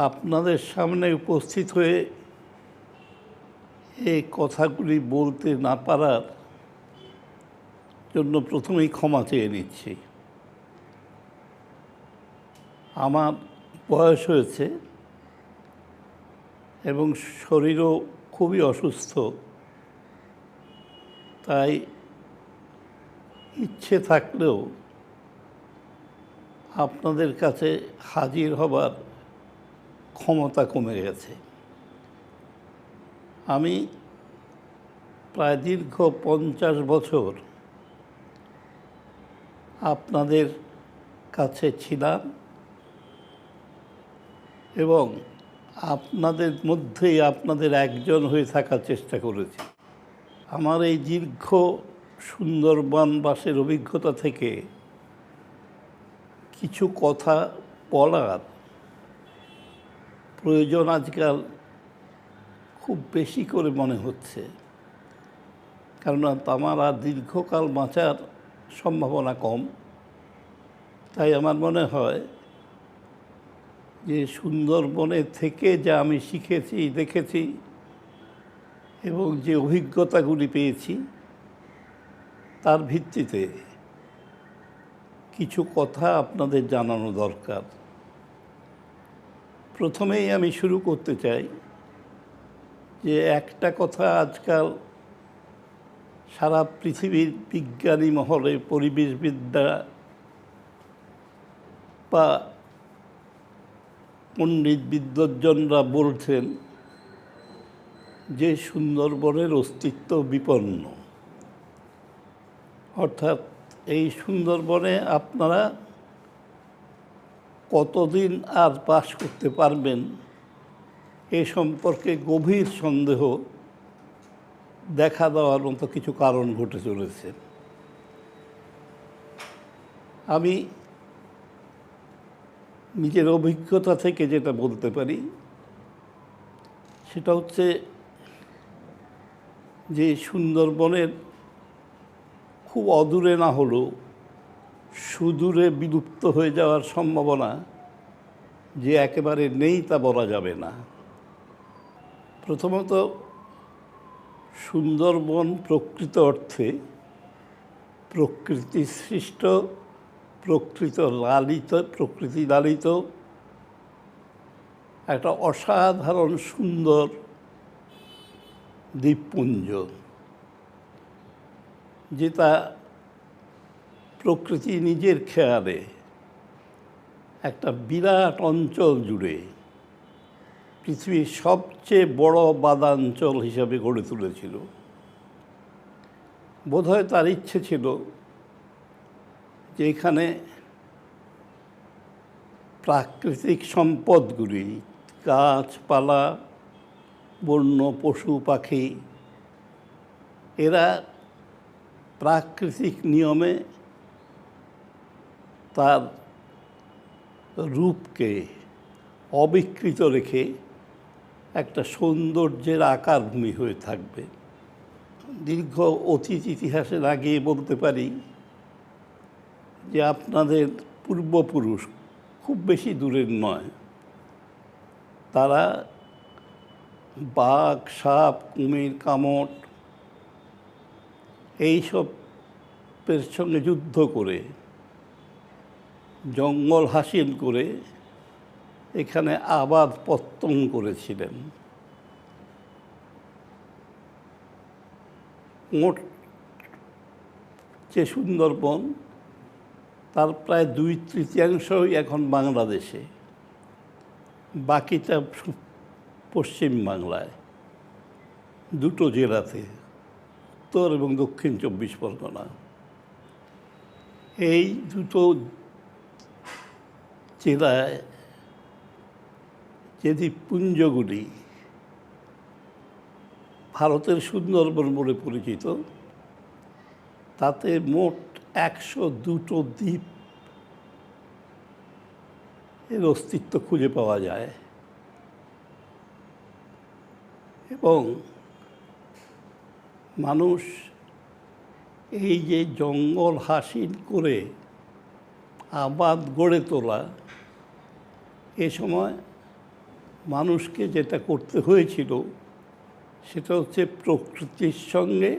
আপনাদের সামনে উপস্থিত হয়ে এই কথাগুলি বলতে না পারার জন্য প্রথমেই ক্ষমা চেয়ে নিচ্ছি। আমার বয়স হয়েছে এবং শরীরও খুবই অসুস্থ, তাই ইচ্ছে থাকলেও আপনাদের কাছে হাজির হবার ক্ষমতা কমে গেছে। আমি প্রায় দীর্ঘ 50 বছর আপনাদের কাছে ছিলাম এবং আপনাদের মধ্যেই আপনাদের একজন হয়ে থাকার চেষ্টা করেছি। আমার এই দীর্ঘ সুন্দরবনবাসের অভিজ্ঞতা থেকে কিছু কথা বলার প্রয়োজন আজকাল খুব বেশি করে মনে হচ্ছে, কারণ আমার আর দীর্ঘকাল বাঁচার সম্ভাবনা কম। তাই আমার মনে হয় যে সুন্দরবনে থেকে যা আমি শিখেছি, দেখেছি এবং যে অভিজ্ঞতাগুলি পেয়েছি, তার ভিত্তিতে কিছু কথা আপনাদের জানানো দরকার। প্রথমেই আমি শুরু করতে চাই যে একটা কথা আজকাল সারা পৃথিবীর বিজ্ঞানী মহলে, পরিবেশবিদ্যা বা পণ্ডিত বিদ্বজ্জনরা বলছেন যে সুন্দরবনের অস্তিত্ব বিপন্ন। অর্থাৎ এই সুন্দরবনে আপনারা কতদিন আর বাস করতে পারবেন এ সম্পর্কে গভীর সন্দেহ দেখা দেওয়ার মতো কিছু কারণ ঘটে চলেছে। আমি নিজের অভিজ্ঞতা থেকে যেটা বলতে পারি সেটা হচ্ছে যে সুন্দরবনের খুব অদূরে না হলেও সুদূরে বিলুপ্ত হয়ে যাওয়ার সম্ভাবনা যে একেবারে নেই তা বলা যাবে না। প্রথমত, সুন্দরবন প্রকৃত অর্থে প্রকৃতি সৃষ্ট, প্রকৃতি লালিত একটা অসাধারণ সুন্দর দ্বীপপুঞ্জ, যেটা প্রকৃতি নিজের খেয়ালে একটা বিরাট অঞ্চল জুড়ে পৃথিবীর সবচেয়ে বড় বাদাঞ্চল হিসাবে গড়ে তুলেছিল। বোধহয় তার ইচ্ছে ছিল যে এখানে প্রাকৃতিক সম্পদগুলি, গাছপালা, বন্য পশু পাখি, এরা প্রাকৃতিক নিয়মে তার রূপকে অবিকৃত রেখে একটা সৌন্দর্যের আকারভূমি হয়ে থাকবে। দীর্ঘ অতীত ইতিহাসে না গিয়ে বলতে পারি যে আপনাদের পূর্বপুরুষ খুব বেশি দূরের নয়, তারা বাঘ, সাপ, কুমির, কামট এইসবের সঙ্গে যুদ্ধ করে, জঙ্গল হাসিল করে এখানে আবাদ পত্তন করেছিলেন। মোট যে সুন্দরবন, তার প্রায় 2/3 এখন বাংলাদেশে, বাকিটা পশ্চিম বাংলায়, দুটো জেলাতে, উত্তর এবং দক্ষিণ 24 পরগনা। এই দুটো জেলায় যে দ্বীপপুঞ্জগুলি ভারতের সুন্দরবন বলে পরিচিত, তাতে মোট 102টো দ্বীপ এর অস্তিত্ব খুঁজে পাওয়া যায় এবং মানুষ এই যে জঙ্গল হাসিল করে আবাদ গড়ে তোলা, এ সময় মানুষকে যেটা করতে হয়েছিল সেটা হচ্ছে প্রকৃতির সঙ্গে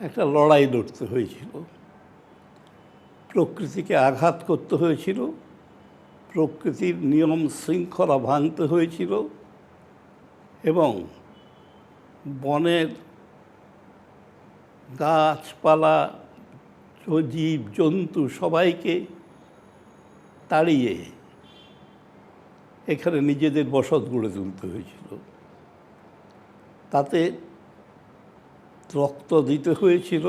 একটা লড়াই লড়তে হয়েছিল। প্রকৃতিকে আঘাত করতে হয়েছিল, প্রকৃতির নিয়ম শৃঙ্খলা ভাঙতে হয়েছিল এবং বনের গাছপালা, জীব জন্তু সবাইকে তাড়িয়ে এখানে নিজেদের বসত গড়ে তুলতে হয়েছিল। তাতে রক্ত দিতে হয়েছিল,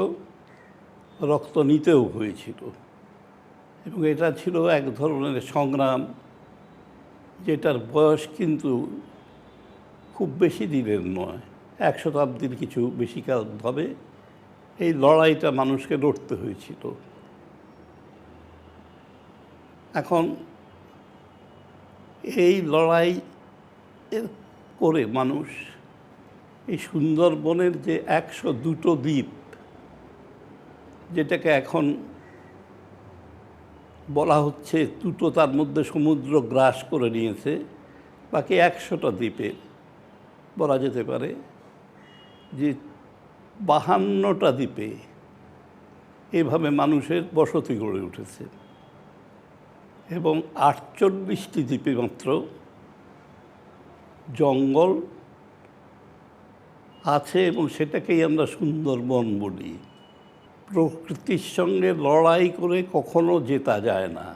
রক্ত নিতেও হয়েছিল এবং এটা ছিল এক ধরনের সংগ্রাম যেটার বয়স কিন্তু খুব বেশি দিনের নয়, 1 শতাব্দীর কিছু বেশি কাল হবে এই লড়াইটা মানুষকে লড়তে হয়েছিল। এখন এই লড়াই করে মানুষ এই সুন্দরবনের যে 102টো দ্বীপ, যেটাকে এখন বলা হচ্ছে দুটো তার মধ্যে সমুদ্র গ্রাস করে নিয়েছে, বাকি 100টা দ্বীপে বলা যেতে পারে যে 52টা দ্বীপে এভাবে মানুষের বসতি গড়ে উঠেছে এবং 48টি দ্বীপে মাত্র জঙ্গল আছে এবং সেটাকেই আমরা সুন্দরবন বলি। প্রকৃতির সঙ্গে লড়াই করে কখনো জেতা যায় না।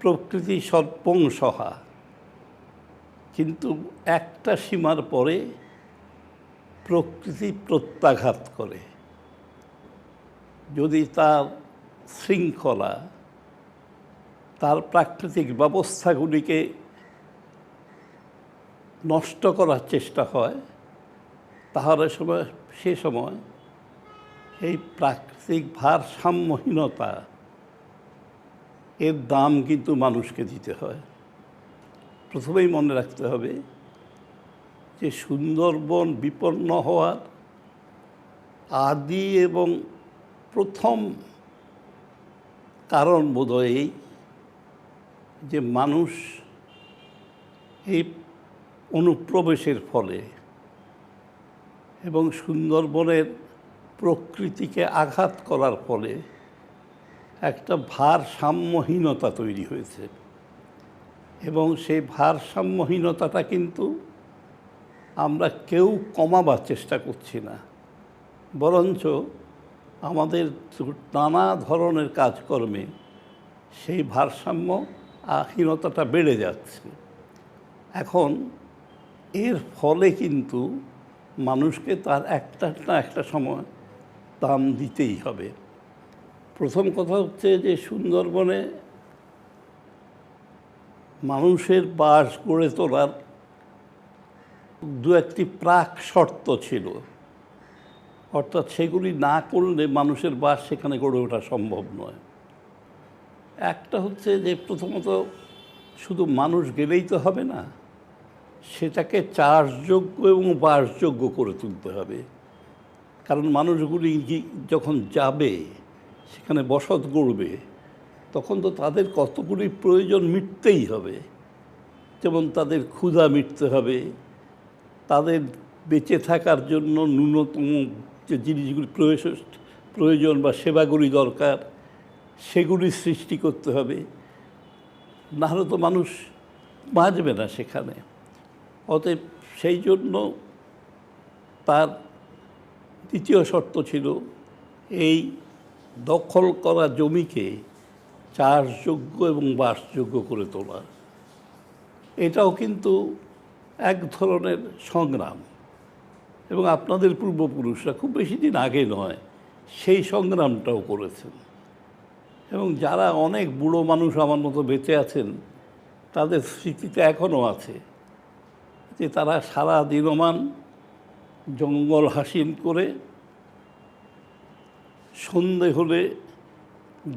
প্রকৃতি সর্বংসহা, কিন্তু একটা সীমার পরে প্রকৃতি প্রত্যাঘাত করে। যদি তার শৃঙ্খলা, তার প্রাকৃতিক ব্যবস্থাগুলিকে নষ্ট করার চেষ্টা হয়, তাহলে সে সময় এই প্রাকৃতিক ভারসাম্যহীনতা এর দাম কিন্তু মানুষকে দিতে হয়। প্রথমেই মনে রাখতে হবে যে সুন্দরবন বিপন্ন হওয়ার আদি এবং প্রথম কারণ বোধহয় এই যে মানুষ এই অনুপ্রবেশের ফলে এবং সুন্দরবনের প্রকৃতিকে আঘাত করার ফলে একটা ভারসাম্যহীনতা তৈরি হয়েছে এবং সেই ভারসাম্যহীনতাটা কিন্তু আমরা কেউ কমাবার চেষ্টা করছি না, বরঞ্চ আমাদের নানা ধরনের কাজকর্মে সেই ভারসাম্যহীনতাটা বেড়ে যাচ্ছে। এখন এর ফলে কিন্তু মানুষকে তার একটা না একটা সময় দাম দিতেই হবে। প্রথম কথা হচ্ছে যে সুন্দরবনে মানুষের বাস গড়ে তোলার দু একটি প্রাক শর্ত ছিল, অর্থাৎ সেগুলি না করলে মানুষের বাস সেখানে গড়ে ওঠা সম্ভব নয়। একটা হচ্ছে যে প্রথমত শুধু মানুষ গেলেই তো হবে না, সেটাকে চাষযোগ্য এবং বাসযোগ্য করে তুলতে হবে। কারণ মানুষগুলি যখন যাবে, সেখানে বসত গড়বে, তখন তো তাদের কতগুলি প্রয়োজন মিটতেই হবে। যেমন তাদের ক্ষুধা মিটতে হবে, তাদের বেঁচে থাকার জন্য ন্যূনতম যে জিনিসগুলি প্রয়োজন বা সেবাগুলি দরকার, সেগুলি সৃষ্টি করতে হবে, না হলে তো মানুষ বাঁচবে না সেখানে। অতএব সেই জন্য তার দ্বিতীয় শর্ত ছিল এই দখল করা জমিকে চাষযোগ্য এবং বাসযোগ্য করে তোলা। এটাও কিন্তু এক ধরনের সংগ্রাম এবং আপনাদের পূর্বপুরুষরা খুব বেশি দিন আগে নয় সেই সংগ্রামটাও করেছেন এবং যারা অনেক বুড়ো মানুষ আমার মতো বেঁচে আছেন, তাদের স্মৃতিতে এখনও আছে যে তারা সারা দিনমান জঙ্গল হাসিল করে সন্ধে হলে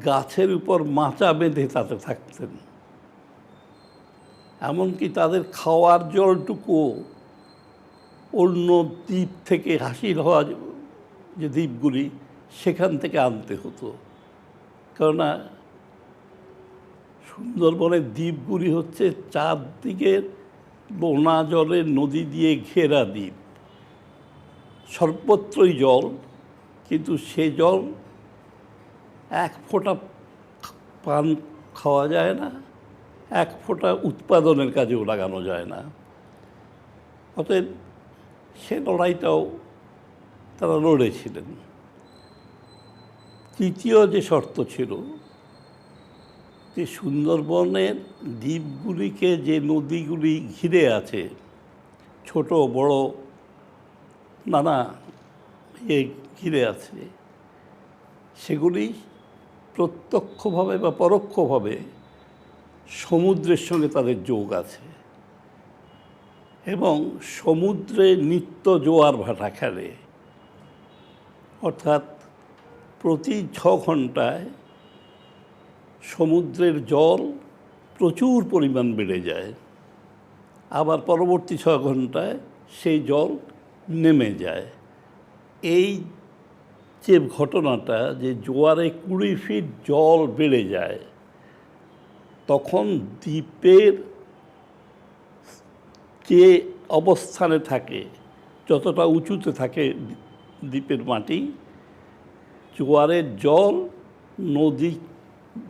গাছের উপর মাচা বেঁধে তাতে থাকতেন। এমনকি তাদের খাওয়ার জলটুকু অন্য দ্বীপ থেকে হাসিল হওয়া যে দ্বীপগুলি, সেখান থেকে আনতে হতো। কেননা সুন্দরবনের দ্বীপগুলি হচ্ছে চারদিকে নোনা জলের নদী দিয়ে ঘেরা দ্বীপ, সর্বত্রই জল, কিন্তু সে জল এক ফোঁটা পান খাওয়া যায় না, এক ফোঁটা উৎপাদনের কাজেও লাগানো যায় না। অতএব সে লড়াইটাও তারা লড়েছিলেন। তৃতীয় যে শর্ত ছিল যে সুন্দরবনের দ্বীপগুলিকে যে নদীগুলি ঘিরে আছে, ছোট বড় নানা ঘিরে আছে, সেগুলি প্রত্যক্ষভাবে বা পরোক্ষভাবে সমুদ্রের সঙ্গে তাদের যোগ আছে এবং সমুদ্রে নিত্য জোয়ার ভাটা খেলে। অর্থাৎ প্রতি 6 ঘন্টায় সমুদ্রের জল প্রচুর পরিমাণ বেড়ে যায়, আবার পরবর্তী 6 ঘন্টায় সেই জল নেমে যায়। এই যে ঘটনাটা, যে জোয়ারে 20 ফিট জল বেড়ে যায়, তখন দ্বীপের যে অবস্থানে থাকে, যতটা উঁচুতে থাকে দ্বীপের মাটি, জোয়ারের জল নদী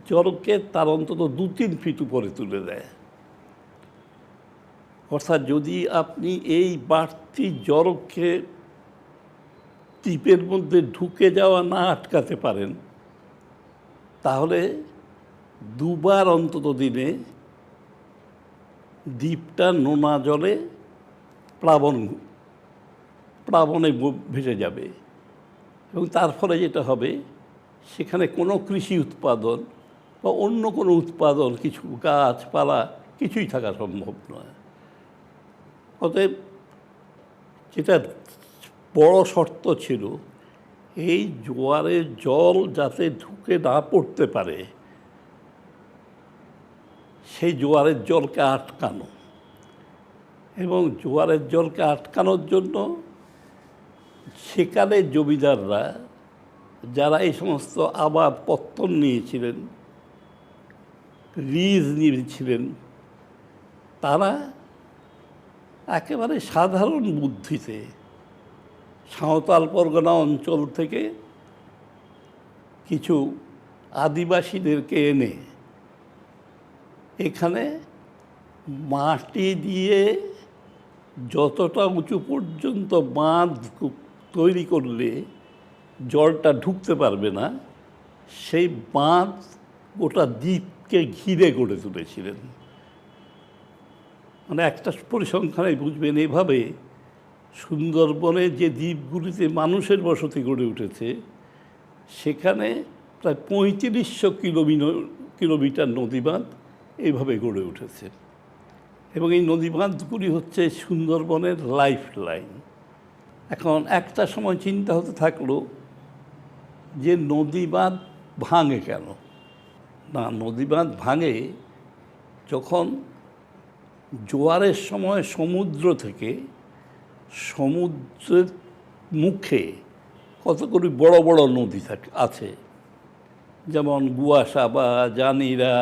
জলকে তার অন্তত 2-3 ফিট উপরে তুলে দেয়। অর্থাৎ যদি আপনি এই বাড়তি জলকে দ্বীপের মধ্যে ঢুকে যাওয়া না আটকাতে পারেন, তাহলে 2 বার অন্তত দিনে দ্বীপটা নোনা জলে প্লাবনে ভেসে যাবে এবং তার ফলে যেটা হবে, সেখানে কোনো কৃষি উৎপাদন বা অন্য কোনো উৎপাদন, কিছু গাছপালা কিছুই থাকা সম্ভব নয়। অতএব যেটা বড় শর্ত ছিল, এই জোয়ারের জল যাতে ঢুকে না পড়তে পারে, সেই জোয়ারের জলকে আটকানো। এবং জোয়ারের জলকে আটকানোর জন্য সেখানে জমিদাররা যারা এই সমস্ত আবাদ পত্তন নিয়েছিলেন, লিজ নিয়েছিলেন, তারা একেবারে সাধারণ বুদ্ধিতে সাঁওতাল পরগনা অঞ্চল থেকে কিছু আদিবাসীদেরকে এনে এখানে মাটি দিয়ে যতটা উঁচু পর্যন্ত বাঁধ তৈরি করলে জলটা ঢুকতে পারবে না, সেই বাঁধ গোটা দ্বীপকে ঘিরে গড়ে তুলেছিলেন। মানে একটা পরিসংখ্যানে বুঝবেন, এভাবে সুন্দরবনে যে দ্বীপগুলিতে মানুষের বসতি গড়ে উঠেছে, সেখানে প্রায় 3500 কিলোমিটার নদীবাঁধ এইভাবে গড়ে উঠেছে। এবং এই নদীবাঁধগুলি হচ্ছে সুন্দরবনের লাইফ লাইন। এখন একটা সময় চিন্তা হতে থাকলো যে নদীবাঁধ ভাঙে কেন? না, নদীবাঁধ ভাঙে যখন জোয়ারের সময় সমুদ্র থেকে, সমুদ্রের মুখে কতগুলি বড় বড় নদী আছে, যেমন গুয়াশা বা জানিরা,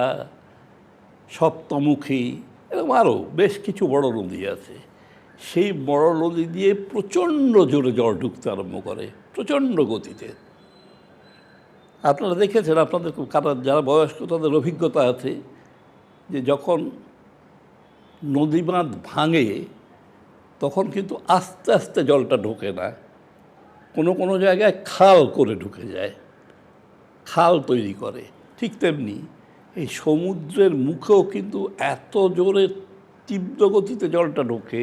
সপ্তমুখী, এরকম আরও বেশ কিছু বড় নদী আছে। সেই বড় নদী দিয়ে প্রচণ্ড জোরে জল ঢুকতে আরম্ভ করে, প্রচণ্ড গতিতে। আপনারা দেখেছেন, আপনাদের যারা বয়স্ক তাদের অভিজ্ঞতা আছে যে যখন নদীবাঁধ ভাঙে তখন কিন্তু আস্তে আস্তে জলটা ঢোকে না, কোনো কোনো জায়গায় খাল করে ঢুকে যায়, খাল তৈরি করে। ঠিক তেমনি এই সমুদ্রের মুখেও কিন্তু এত জোরে তীব্র গতিতে জলটা ঢোকে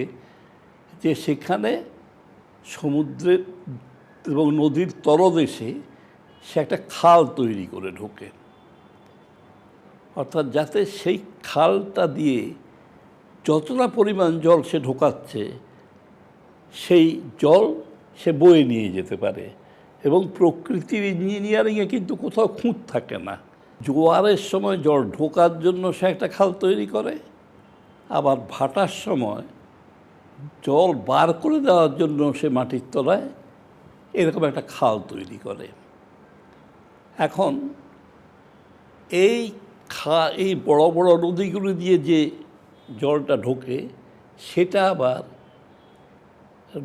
যে সেখানে সমুদ্রের এবং নদীর তলদেশে সে একটা খাল তৈরি করে ঢোকে। অর্থাৎ যাতে সেই খালটা দিয়ে যতটা পরিমাণ জল সে ঢোকাচ্ছে, সেই জল সে বয়ে নিয়ে যেতে পারে। এবং প্রকৃতির ইঞ্জিনিয়ারিংয়ে কিন্তু কোথাও খুঁত থাকে না। জোয়ারের সময় জল ঢোকার জন্য সে একটা খাল তৈরি করে, আবার ভাটার সময় জল বার করে দেওয়ার জন্য সে মাটির তলায় এরকম একটা খাল তৈরি করে। এখন এই এই বড় বড় নদীগুলো দিয়ে যে জলটা ঢোকে সেটা আবার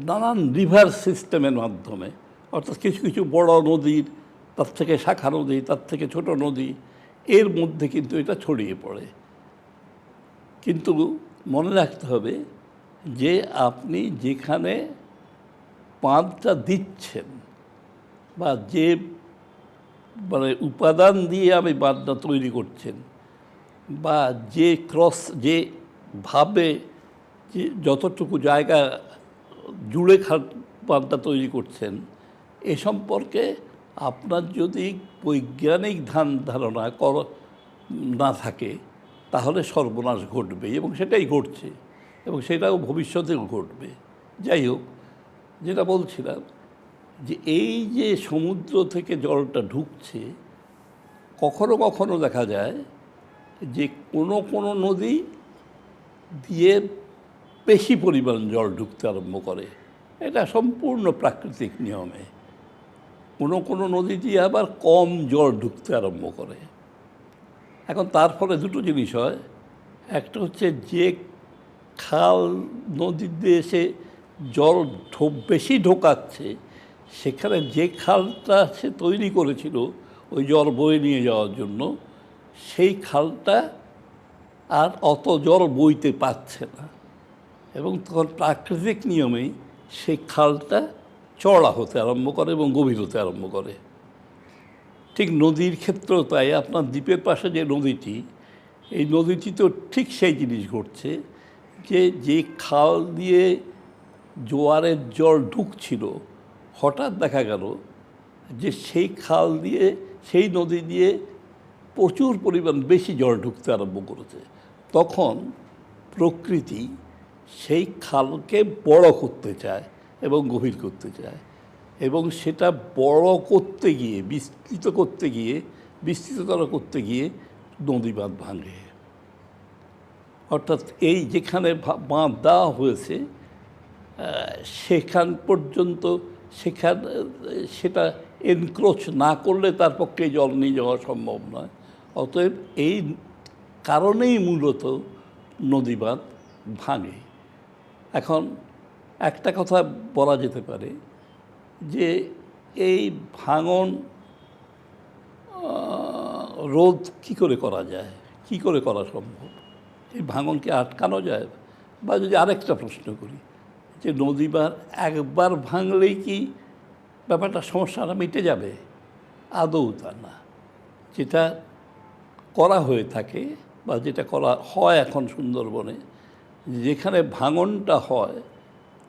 নানান রিভার সিস্টেমের মাধ্যমে, অর্থাৎ কিছু কিছু বড় নদীর, তার থেকে শাখা নদী, তার থেকে ছোট নদী, এর মধ্যে কিন্তু এটা ছড়িয়ে পড়ে। কিন্তু মনে রাখতে হবে যে আপনি যেখানে বাঁধটা দিচ্ছেন বা যে মানে উপাদান দিয়ে আমি বাঁধটা তৈরি করছেন বা যেভাবে যে যতটুকু জায়গা জুড়ে বাঁধটা তৈরি করছেন এ সম্পর্কে আপনার যদি বৈজ্ঞানিক ধারণা না থাকে তাহলে সর্বনাশ ঘটবে, এবং সেটাই ঘটছে এবং সেটাও ভবিষ্যতেও ঘটবে। যাই হোক, যেটা বলছিলাম যে এই যে সমুদ্র থেকে জলটা ঢুকছে, কখনো কখনো দেখা যায় যে কোনো কোনো নদী দিয়ে বেশি পরিমাণ জল ঢুকতে আরম্ভ করে, এটা সম্পূর্ণ প্রাকৃতিক নিয়মে। কোনো কোনো নদী দিয়ে আবার কম জল ঢুকতে আরম্ভ করে। এখন তার ফলে দুটো জিনিস হয়, একটা হচ্ছে যে খাল নদী দিয়ে এসে জল বেশি ঢোকাচ্ছে সেখানে যে খালটা সে তৈরি করেছিল ওই জল বয়ে নিয়ে যাওয়ার জন্য, সেই খালটা আর অত জল বইতে পারছে না, এবং তখন প্রাকৃতিক নিয়মেই সেই খালটা চওড়া হতে আরম্ভ করে এবং গভীর হতে আরম্ভ করে। ঠিক নদীর ক্ষেত্রেও তাই, আপনার দ্বীপের পাশে যে নদীটি, এই নদীটিতেও ঠিক সেই জিনিস ঘটছে যে খাল দিয়ে জোয়ারের জল ঢুকছিল, হঠাৎ দেখা গেল যে সেই খাল দিয়ে, সেই নদী দিয়ে প্রচুর পরিমাণ বেশি জল ঢুকতে আরম্ভ করেছে। তখন প্রকৃতি সেই খালকে বড় করতে চায় এবং গভীর করতে চায়, এবং সেটা বড় করতে গিয়ে, বিস্তৃততর করতে গিয়ে নদী বাঁধ ভাঙে। অর্থাৎ এই যেখানে বাঁধ দেওয়া হয়েছে সেখান পর্যন্ত সেটা এনক্রোচ না করলে তার পক্ষে জল নিয়ে যাওয়া সম্ভব নয়। অতএব এই কারণেই মূলত নদী বাঁধ ভাঙে। এখন একটা কথা বলা যেতে পারে যে এই ভাঙন রোধ কী করে করা যায়, কী করে করা সম্ভব, এই ভাঙনকে আটকানো যায়? বা যদি আরেকটা প্রশ্ন করি যে নদী বাঁধ একবার ভাঙলেই কি ব্যাপারটা, সমস্যাটা মিটে যাবে? আদৌ তা না। যেটা করা হয়ে থাকে বা যেটা করা হয় এখন সুন্দরবনে, যেখানে ভাঙনটা হয়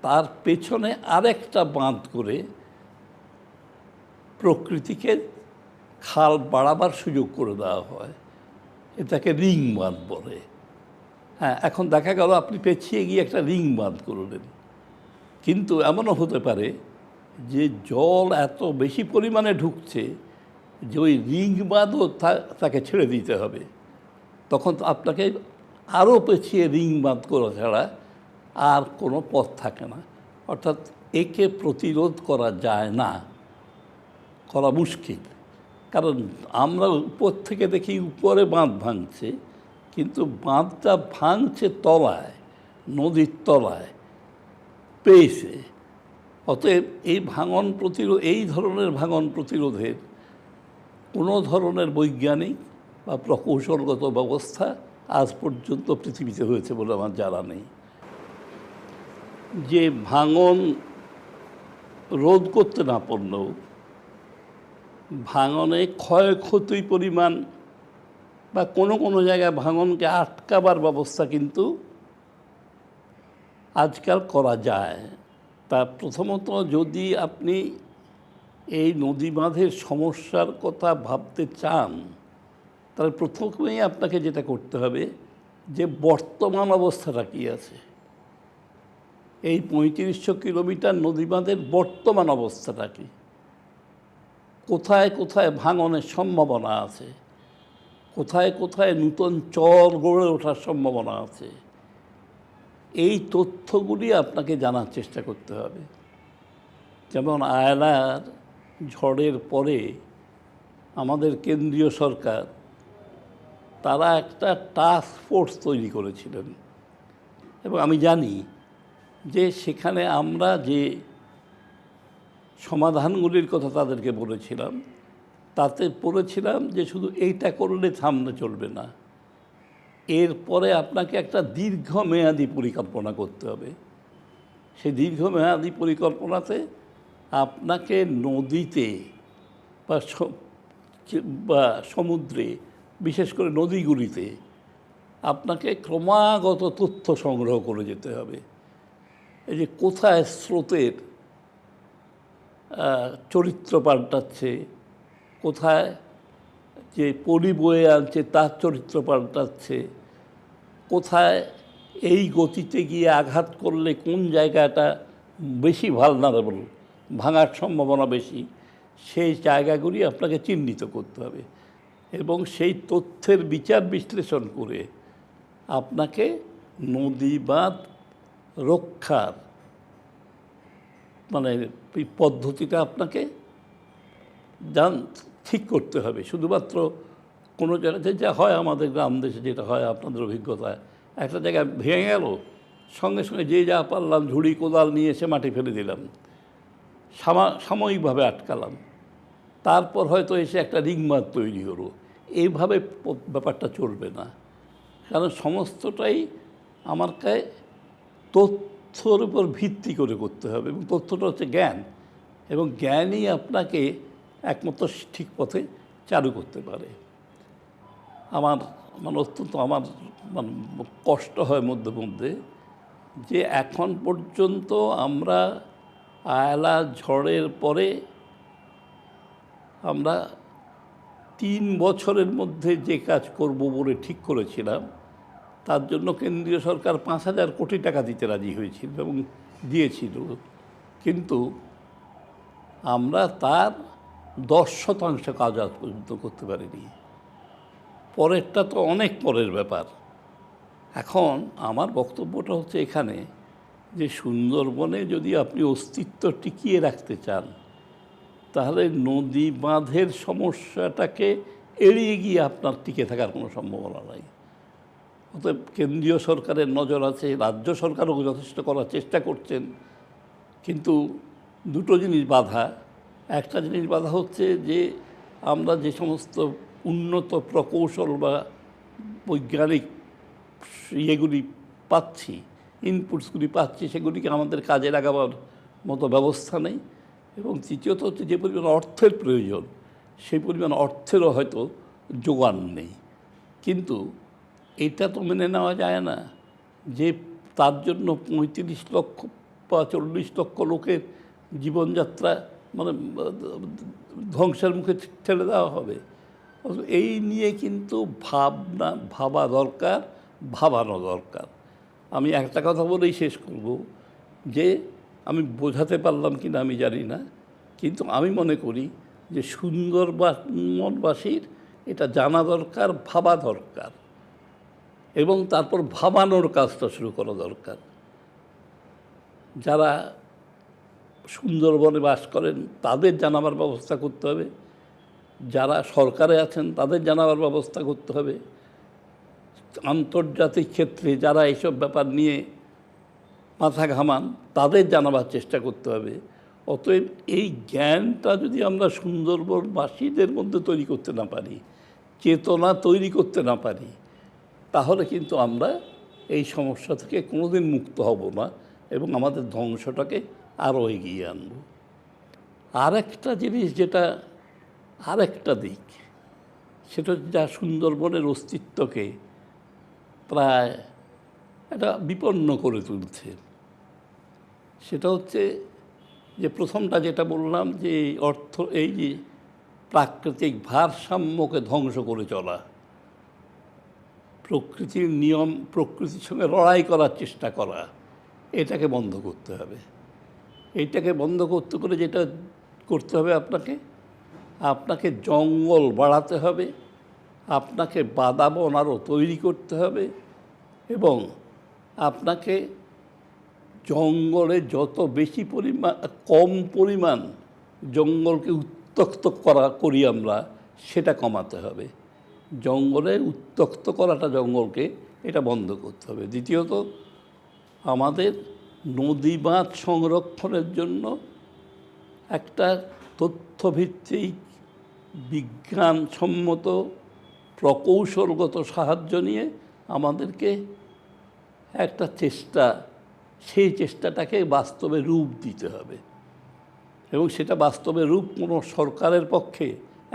তার পেছনে আরেকটা বাঁধ করে প্রকৃতিকে খাল বাড়াবার সুযোগ করে দেওয়া হয়, এটাকে রিং বাঁধ বলে। হ্যাঁ, এখন দেখা গেল আপনি পেছিয়ে গিয়ে একটা রিং বাঁধ করলেন, কিন্তু এমনও হতে পারে যে জল এত বেশি পরিমাণে ঢুকছে যে ওই রিং বাঁধও তাকে ছেড়ে দিতে হবে। তখন আপনাকে আরও পেছিয়ে রিং বাঁধ করা ছাড়া আর কোনো পথ থাকে না। অর্থাৎ একে প্রতিরোধ করা যায় না, করা মুশকিল। কারণ আমরা উপর থেকে দেখি উপরে বাঁধ ভাঙছে, কিন্তু বাঁধটা ভাঙছে তলায়, নদীর তলায় পেয়েছে। অতএব এই ধরনের ভাঙন প্রতিরোধের কোনো ধরনের বৈজ্ঞানিক বা প্রকৌশলগত ব্যবস্থা আজ পর্যন্ত পৃথিবীতে হয়েছে বলে আমার জানা নেই। যে ভাঙন রোধ করতে না পারলেও ভাঙনে ক্ষয়ক্ষতির পরিমাণ বা কোনো কোনো জায়গায় ভাঙনকে আটকাবার ব্যবস্থা কিন্তু আজকাল করা যায়। তা প্রথমত যদি আপনি এই নদী বাঁধের সমস্যার কথা ভাবতে চান, তাহলে প্রথমেই আপনাকে যেটা করতে হবে যে বর্তমান অবস্থাটা কী আছে, এই ৩৫০০ কিলোমিটার নদী বাঁধের বর্তমান অবস্থাটা কী, কোথায় কোথায় ভাঙনের সম্ভাবনা আছে, কোথায় কোথায় নূতন চর গড়ে ওঠার সম্ভাবনা আছে, এই তথ্যগুলি আপনাকে জানার চেষ্টা করতে হবে। যেমন আয়লার ঝড়ের পরে আমাদের কেন্দ্রীয় সরকার তারা একটা টাস্ক ফোর্স তৈরি করেছিলেন এবং আমি জানি যে সেখানে আমরা যে সমাধানগুলির কথা তাদেরকে বলেছিলাম তাতে বলেছিলাম যে শুধু এইটা করলে সামনে চলবে না, এরপরে আপনাকে একটা দীর্ঘমেয়াদী পরিকল্পনা করতে হবে। সেই দীর্ঘমেয়াদী পরিকল্পনাতে আপনাকে নদীতে বা সমুদ্রে, বিশেষ করে নদীগুলিতে আপনাকে ক্রমাগত তথ্য সংগ্রহ করে যেতে হবে। এই যে কোথায় স্রোতের চরিত্র পাল্টাচ্ছে, কোথায় যে পলি বয়ে আনছে তার চরিত্র পাল্টাচ্ছে, কোথায় এই গতিতে গিয়ে আঘাত করলে কোন জায়গাটা বেশি ভালনারেবল, ভাঙার সম্ভাবনা বেশি, সেই জায়গাগুলি আপনাকে চিহ্নিত করতে হবে এবং সেই তথ্যের বিচার বিশ্লেষণ করে আপনাকে নদী বাঁধ রক্ষার মানে এই পদ্ধতিটা আপনাকে ঠিক করতে হবে। শুধুমাত্র কোনো জায়গাতে যা হয় আমাদের গ্রাম দেশে যেটা হয়, আপনাদের অভিজ্ঞতায় একটা জায়গায় ভেঙে গেল, সঙ্গে সঙ্গে যে যা পারলাম ঝুড়ি কোদাল নিয়ে এসে মাটি ফেলে দিলাম, সাময়িকভাবে আটকালাম, তারপর হয়তো এসে একটা রিংবাঁধ তৈরি হলো। এইভাবে ব্যাপারটা চলবে না, কারণ সমস্তটাই আমার কাছে তথ্যর উপর ভিত্তি করে করতে হবে এবং তথ্যটা হচ্ছে জ্ঞান, এবং জ্ঞানই আপনাকে একমাত্র ঠিক পথে চালু করতে পারে। আমার অত্যন্ত কষ্ট হয় মধ্যে মধ্যে যে এখন পর্যন্ত আমরা আয়লা ঝড়ের পরে আমরা 3 বছরের মধ্যে যে কাজ করব বলে ঠিক করেছিলাম তার জন্য কেন্দ্রীয় সরকার 5,000 কোটি টাকা দিতে রাজি হয়েছিল এবং দিয়েছিল, কিন্তু আমরা তার 10% কাজ আজ পর্যন্ত করতে পারিনি। পরেরটা তো অনেক পরের ব্যাপার। এখন আমার বক্তব্যটা হচ্ছে এখানে যে সুন্দরবনে যদি আপনি অস্তিত্ব টিকিয়ে রাখতে চান তাহলে নদী বাঁধের সমস্যাটাকে এড়িয়ে গিয়ে আপনার টিকে থাকার কোনো সম্ভাবনা নাই। অতএব কেন্দ্রীয় সরকারের নজর আছে, রাজ্য সরকারও যথেষ্ট করার চেষ্টা করছেন, কিন্তু দুটো জিনিস বাধা। একটা জিনিস বাধা হচ্ছে যে আমরা যে সমস্ত উন্নত প্রকৌশল বা বৈজ্ঞানিক ইয়েগুলি পাচ্ছি, ইনপুটসগুলি পাচ্ছি, সেগুলিকে আমাদের কাজে লাগাবার মতো ব্যবস্থা নেই। এবং তৃতীয়ত হচ্ছে যে পরিমাণ অর্থের প্রয়োজন সেই পরিমাণ অর্থেরও হয়তো জোগান নেই। কিন্তু এটা তো মেনে নেওয়া যায় না যে তার জন্য 35 লক্ষ বা 40 লক্ষ লোকের জীবনযাত্রা ধ্বংসের মুখে ঠেলে দেওয়া হবে। এই নিয়ে কিন্তু ভাবা দরকার, ভাবানো দরকার। আমি একটা কথা বলেই শেষ করব যে আমি বোঝাতে পারলাম কি না আমি জানি না, কিন্তু আমি মনে করি যে সুন্দরবনবাসীর এটা জানা দরকার, ভাবা দরকার এবং তারপর ভাবানোর কাজটা শুরু করা দরকার। যারা সুন্দরবনে বাস করেন তাদের জানাবার ব্যবস্থা করতে হবে, যারা সরকারে আছেন তাদের জানাবার ব্যবস্থা করতে হবে, আন্তর্জাতিক ক্ষেত্রে যারা এইসব ব্যাপার নিয়ে মাথা ঘামান তাদের জানাবার চেষ্টা করতে হবে। অতএব এই জ্ঞানটা যদি আমরা সুন্দরবনবাসীদের মধ্যে তৈরি করতে না পারি, চেতনা তৈরি করতে না পারি, তাহলে কিন্তু আমরা এই সমস্যা থেকে কোনোদিন মুক্ত হব না এবং আমাদের ধ্বংসটাকে আরও এগিয়ে আনব। আরেকটা জিনিস যেটা আরেকটা দিক, সেটা যা সুন্দরবনের অস্তিত্বকে প্রায় এটা বিপন্ন করে তুলছে, সেটা হচ্ছে যে প্রথমটা যেটা বললাম যে এই যে প্রাকৃতিক ভারসাম্যকে ধ্বংস করে চলা, প্রকৃতির নিয়ম, প্রকৃতির সঙ্গে লড়াই করার চেষ্টা করা, এটাকে বন্ধ করতে হবে। এইটাকে বন্ধ করতে করে যেটা করতে হবে আপনাকে জঙ্গল বাড়াতে হবে, আপনাকে বাদাবন আরও তৈরি করতে হবে এবং আপনাকে জঙ্গলে যত বেশি কম পরিমাণ জঙ্গলকে উত্তক্ত করি আমরা সেটা কমাতে হবে। জঙ্গলে উত্তক্ত করাটা জঙ্গলকে এটা বন্ধ করতে হবে। দ্বিতীয়ত আমাদের নদী বাঁধ সংরক্ষণের জন্য একটা তথ্যভিত্তিক বিজ্ঞানসম্মত প্রকৌশলগত সাহায্য নিয়ে আমাদেরকে একটা সেই চেষ্টাটাকে বাস্তবে রূপ দিতে হবে এবং সেটা বাস্তবে রূপ কোনো সরকারের পক্ষে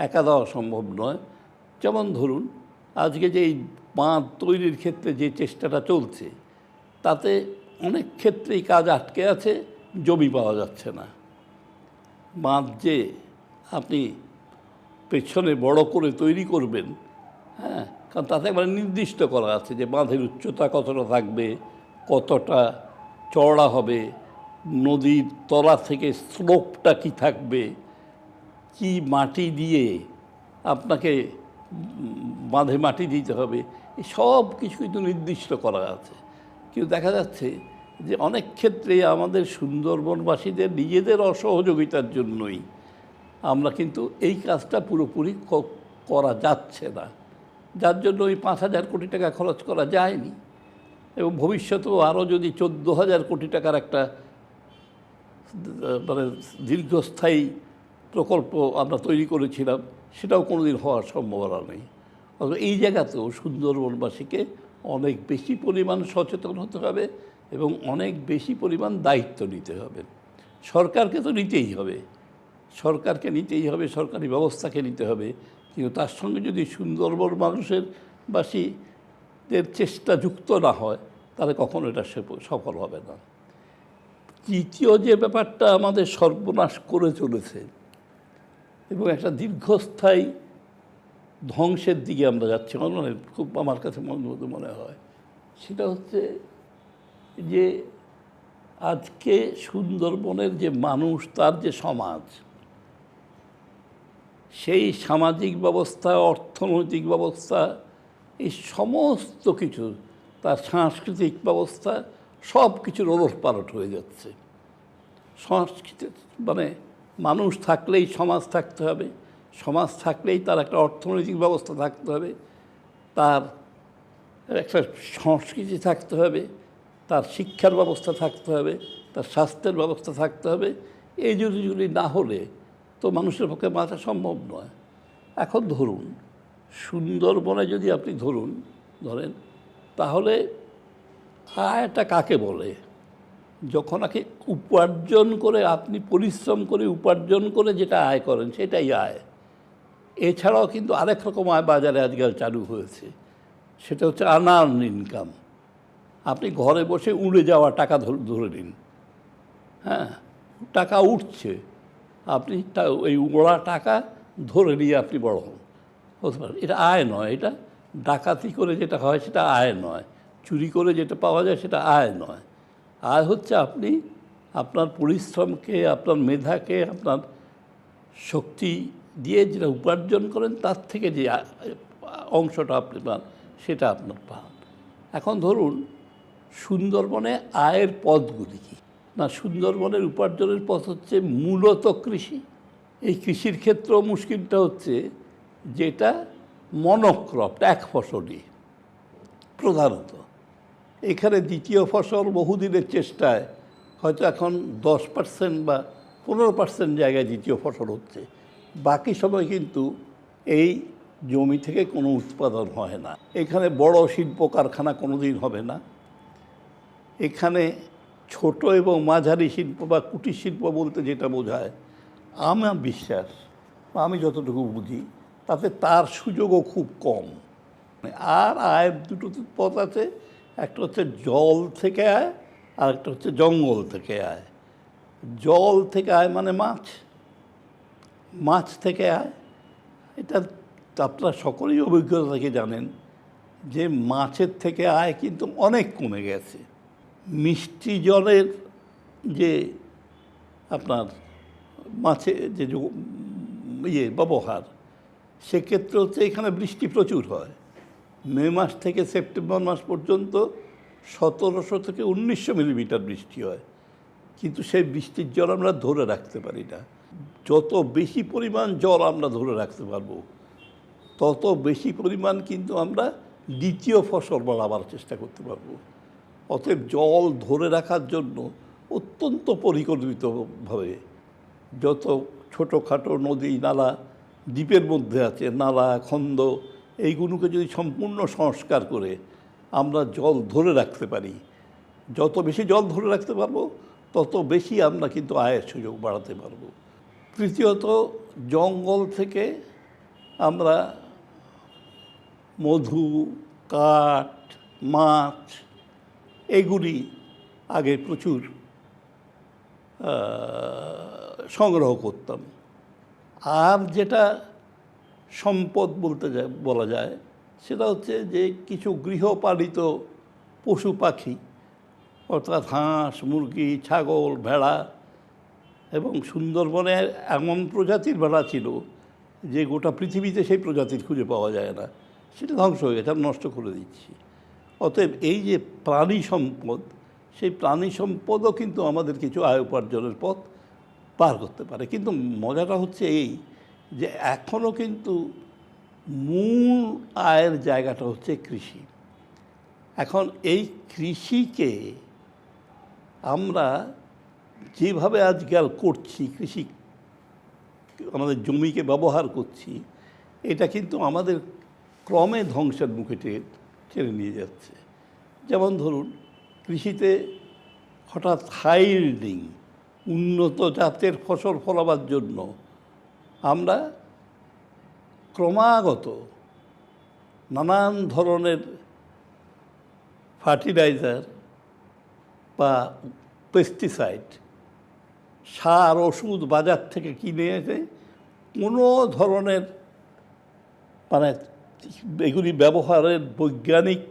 একা দেওয়া সম্ভব নয়। যেমন ধরুন আজকে যে এই বাঁধ তৈরির ক্ষেত্রে যে চেষ্টাটা চলছে তাতে অনেক ক্ষেত্রেই কাজ আটকে আছে, জমি পাওয়া যাচ্ছে না। বাঁধ যে আপনি পেছনে বড় করে তৈরি করবেন, হ্যাঁ, কারণ তাতে একবারে নির্দিষ্ট করা আছে যে বাঁধের উচ্চতা কতটা থাকবে, কতটা চওড়া হবে, নদীর তলা থেকে স্লোপটা কি থাকবে, কি মাটি দিয়ে আপনাকে বাঁধে মাটি দিতে হবে, এই সব কিছু কিন্তু নির্দিষ্ট করা আছে। কিন্তু দেখা যাচ্ছে যে অনেক ক্ষেত্রেই আমাদের সুন্দরবনবাসীদের নিজেদের অসহযোগিতার জন্যই আমরা কিন্তু এই কাজটা পুরোপুরি করা যাচ্ছে না, যার জন্য ওই 5,000 কোটি টাকা খরচ করা যায়নি। এবং ভবিষ্যতেও আরও যদি 14,000 কোটি টাকার একটা মানে দীর্ঘস্থায়ী প্রকল্প আমরা তৈরি করেছিলাম, সেটাও কোনোদিন হওয়ার সম্ভাবনা নেই। অথবা এই জায়গাতেও সুন্দরবনবাসীকে অনেক বেশি পরিমাণ সচেতন হতে হবে এবং অনেক বেশি পরিমাণ দায়িত্ব নিতে হবে। সরকারকে তো নিতেই হবে, সরকারি ব্যবস্থাকে নিতে হবে, কিন্তু তার সঙ্গে যদি সুন্দরবন বাসীদের চেষ্টা যুক্ত না হয় তাহলে কখনো এটা সফল হবে না। তৃতীয় যে ব্যাপারটা আমাদের সর্বনাশ করে চলেছে এবং একটা দীর্ঘস্থায়ী ধ্বংসের দিকে আমরা যাচ্ছি, মানে খুব আমার কাছে মনে হয়, সেটা হচ্ছে যে আজকে সুন্দরবনের যে মানুষ, তার যে সমাজ, সেই সামাজিক ব্যবস্থা, অর্থনৈতিক ব্যবস্থা, এই সমস্ত কিছু, তার সাংস্কৃতিক ব্যবস্থা, সব কিছুর ওলটপালট হয়ে যাচ্ছে। সংস্কৃতি মানে মানুষ থাকলেই সমাজ থাকতে হবে, সমাজ থাকলেই তার একটা অর্থনৈতিক ব্যবস্থা থাকতে হবে, তার একটা সংস্কৃতি থাকতে হবে, তার শিক্ষার ব্যবস্থা থাকতে হবে, তার স্বাস্থ্যের ব্যবস্থা থাকতে হবে। এই জিনিসগুলি না হলে তো মানুষের পক্ষে বাঁচা সম্ভব নয়। এখন ধরুন সুন্দরবনে যদি আপনি ধরেন তাহলে আয়টা কাকে বলে? যখন নাকি উপার্জন করে, আপনি পরিশ্রম করে উপার্জন করে যেটা আয় করেন সেটাই আয়। এছাড়াও কিন্তু আরেক রকম আয় বাজারে আজকাল চালু হয়েছে, সেটা হচ্ছে আনআর্নড ইনকাম। আপনি ঘরে বসে উড়ে যাওয়া টাকা ধরে নিন, হ্যাঁ, টাকা উঠছে, আপনি ওই উড়া টাকা ধরে নিয়ে আপনি বড় হতে পারেন। এটা আয় নয়, এটা ডাকাতি করে যেটা হয় সেটা আয় নয়, চুরি করে যেটা পাওয়া যায় সেটা আয় নয়। আয় হচ্ছে আপনি আপনার পরিশ্রমকে, আপনার মেধাকে, আপনার শক্তি দিয়ে যেটা উপার্জন করেন তার থেকে যে অংশটা আপনি পান সেটা আপনার পান। এখন ধরুন সুন্দরবনে আয়ের পথগুলি কী না, সুন্দরবনের উপার্জনের পথ হচ্ছে মূলত কৃষি। এই কৃষির ক্ষেত্রেও মুশকিলটা হচ্ছে যেটা মনোক্রপ, এক ফসলি প্রধানত। এখানে দ্বিতীয় ফসল বহুদিনের চেষ্টায় হয়তো এখন 10% বা 15% জায়গায় দ্বিতীয় ফসল হচ্ছে, বাকি সময় কিন্তু এই জমি থেকে কোনো উৎপাদন হয় না। এখানে বড় শিল্প কারখানা কোনো দিন হবে না। এখানে ছোট এবং মাঝারি শিল্প বা কুটির শিল্প বলতে যেটা বোঝায়, আমার বিশ্বাস বা আমি যতটুকু বুঝি তাতে তার সুযোগও খুব কম। আর আয়ের দুটো পথ আছে, একটা হচ্ছে জল থেকে আয় আর একটা হচ্ছে জঙ্গল থেকে আয়। জল থেকে আয় মানে মাছ থেকে আয়। এটা আপনারা সকলেই অভিজ্ঞতা থেকে জানেন যে মাছের থেকে আয় কিন্তু অনেক কমে গেছে। মিষ্টি জলের যে আপনার মাছে যে ব্যবহার, সেক্ষেত্রে হচ্ছে এখানে বৃষ্টি প্রচুর হয়। মে মাস থেকে সেপ্টেম্বর মাস পর্যন্ত 1700 থেকে 1900 মিলিমিটার বৃষ্টি হয়, কিন্তু সেই বৃষ্টির জল আমরা ধরে রাখতে পারি না। যত বেশি পরিমাণ জল আমরা ধরে রাখতে পারবো তত বেশি পরিমাণ কিন্তু আমরা দ্বিতীয় ফসল বাড়াবার চেষ্টা করতে পারবো। অতএব জল ধরে রাখার জন্য অত্যন্ত পরিকল্পিতভাবে যত ছোটোখাটো নদী নালা দ্বীপের মধ্যে আছে, নালা খন্দ, এইগুলোকে যদি সম্পূর্ণ সংস্কার করে আমরা জল ধরে রাখতে পারি, যত বেশি জল ধরে রাখতে পারবো তত বেশি আমরা কিন্তু আয়ের সুযোগ বাড়াতে পারবো। তৃতীয়ত, জঙ্গল থেকে আমরা মধু, কাঠ, মাছ এগুলি আগে প্রচুর সংগ্রহ করতাম। আর যেটা সম্পদ বলা যায় সেটা হচ্ছে যে কিছু গৃহপালিত পশু পাখি, অর্থাৎ হাঁস, মুরগি, ছাগল, ভেড়া, এবং সুন্দরবনে এমন প্রজাতির ভেড়া ছিল যে গোটা পৃথিবীতে সেই প্রজাতির খুঁজে পাওয়া যায় না, সেটা ধ্বংস হয়ে গেছে, আমি নষ্ট করে দিচ্ছি। অতএব এই যে প্রাণী সম্পদ, সেই প্রাণী সম্পদও কিন্তু আমাদের কিছু আয় উপার্জনের পথ পার করতে পারে। কিন্তু মজাটা হচ্ছে এই যে এখনও কিন্তু মূল আয়ের জায়গাটা হচ্ছে কৃষি। এখন এই কৃষিকে আমরা যেভাবে আজকাল করছি, কৃষি আমাদের জমিকে ব্যবহার করছি, এটা কিন্তু আমাদের ক্রমে ধ্বংসের মুখে টেনে নিয়ে যাচ্ছে। যেমন ধরুন, কৃষিতে হঠাৎ হাই ইল্ডিং উন্নত জাতের ফসল ফলাবার জন্য আমরা ক্রমাগত নানান ধরনের ফার্টিলাইজার বা পেস্টিসাইড, সার, ওষুধ বাজার থেকে কিনে এসে কোনো ধরনের মানে এগুলি ব্যবহারের বৈজ্ঞানিক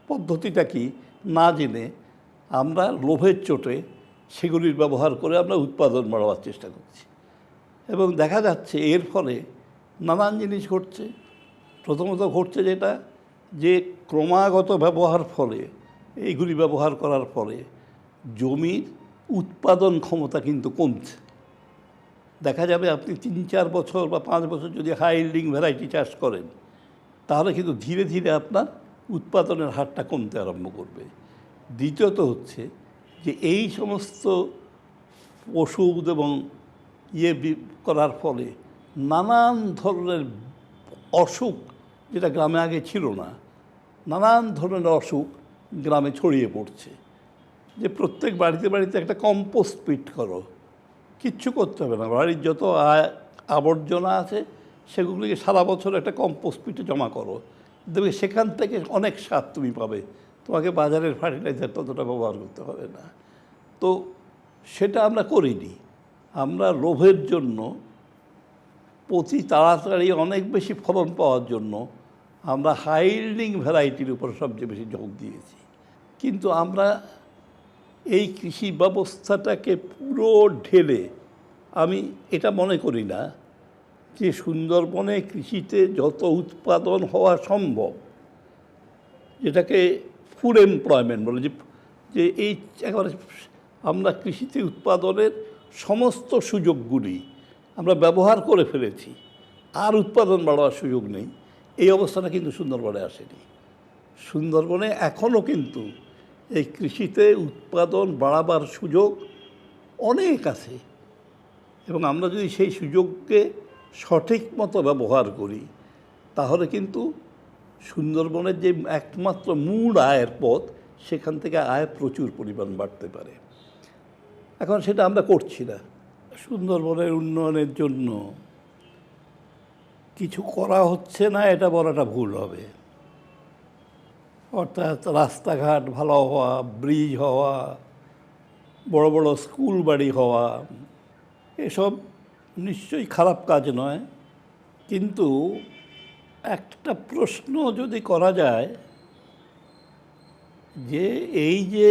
পদ্ধতিটা কি না জেনে আমরা লোভের চোটে সেগুলির ব্যবহার করে আমরা উৎপাদন বাড়াবার চেষ্টা করছি। এবং দেখা যাচ্ছে এর ফলে নানান জিনিস ঘটছে। প্রথমত ঘটছে যেটা, যে ক্রমাগত ব্যবহার ফলে, এইগুলি ব্যবহার করার ফলে জমির উৎপাদন ক্ষমতা কিন্তু কমছে। দেখা যাবে আপনি 3-4 বছর বা 5 বছর যদি হাই ইল্ডিং ভ্যারাইটি চাষ করেন, তাহলে কিন্তু ধীরে ধীরে আপনার উৎপাদনের হারটা কমতে আরম্ভ করবে। দ্বিতীয়ত হচ্ছে যে এই সমস্ত ওষুধ এবং করার ফলে নানান ধরনের অসুখ, যেটা গ্রামে আগে ছিল না, নানান ধরনের অসুখ গ্রামে ছড়িয়ে পড়ছে। যে প্রত্যেক বাড়িতে বাড়িতে একটা কম্পোস্ট পিট করো, কিচ্ছু করতে হবে না, বাড়ির যত আবর্জনা আছে সেগুলিকে সারা বছর একটা কম্পোস্ট পিটে জমা করো, দেখবে সেখান থেকে অনেক স্বাদ তুমি পাবে, তোমাকে বাজারের ফার্টিলাইজার ততটা ব্যবহার করতে হবে না। তো সেটা আমরা করিনি। আমরা লোভের জন্য, অতি তাড়াতাড়ি অনেক বেশি ফলন পাওয়ার জন্য আমরা হাই ইল্ডিং ভ্যারাইটির উপর সবচেয়ে বেশি জোর দিয়েছি। কিন্তু আমরা এই কৃষি ব্যবস্থাটাকে পুরো ঢেলে, আমি এটা মনে করি না যে সুন্দরবনে কৃষিতে যত উৎপাদন হওয়া সম্ভব, যেটাকে ফুল এমপ্লয়মেন্ট বলে, যে এই একেবারে আমরা কৃষিতে উৎপাদনের সমস্ত সুযোগগুলি আমরা ব্যবহার করে ফেলেছি, আর উৎপাদন বাড়াবার সুযোগ নেই, এই অবস্থাটা কিন্তু সুন্দরবনে আসেনি। সুন্দরবনে এখনও কিন্তু এই কৃষিতে উৎপাদন বাড়াবার সুযোগ অনেক আছে, এবং আমরা যদি সেই সুযোগকে সঠিক মতো ব্যবহার করি, তাহলে কিন্তু সুন্দরবনের যে একমাত্র মূল আয়ের পথ, সেখান থেকে আয় প্রচুর পরিমাণ বাড়তে পারে। এখন সেটা আমরা করছি না। সুন্দরবনের উন্নয়নের জন্য কিছু করা হচ্ছে না, এটা বলাটা ভুল হবে। অর্থাৎ রাস্তাঘাট ভালো হওয়া, ব্রিজ হওয়া, বড় বড় স্কুল বাড়ি হওয়া, এসব নিশ্চয়ই খারাপ কাজ নয়। কিন্তু একটা প্রশ্ন যদি করা যায় যে এই যে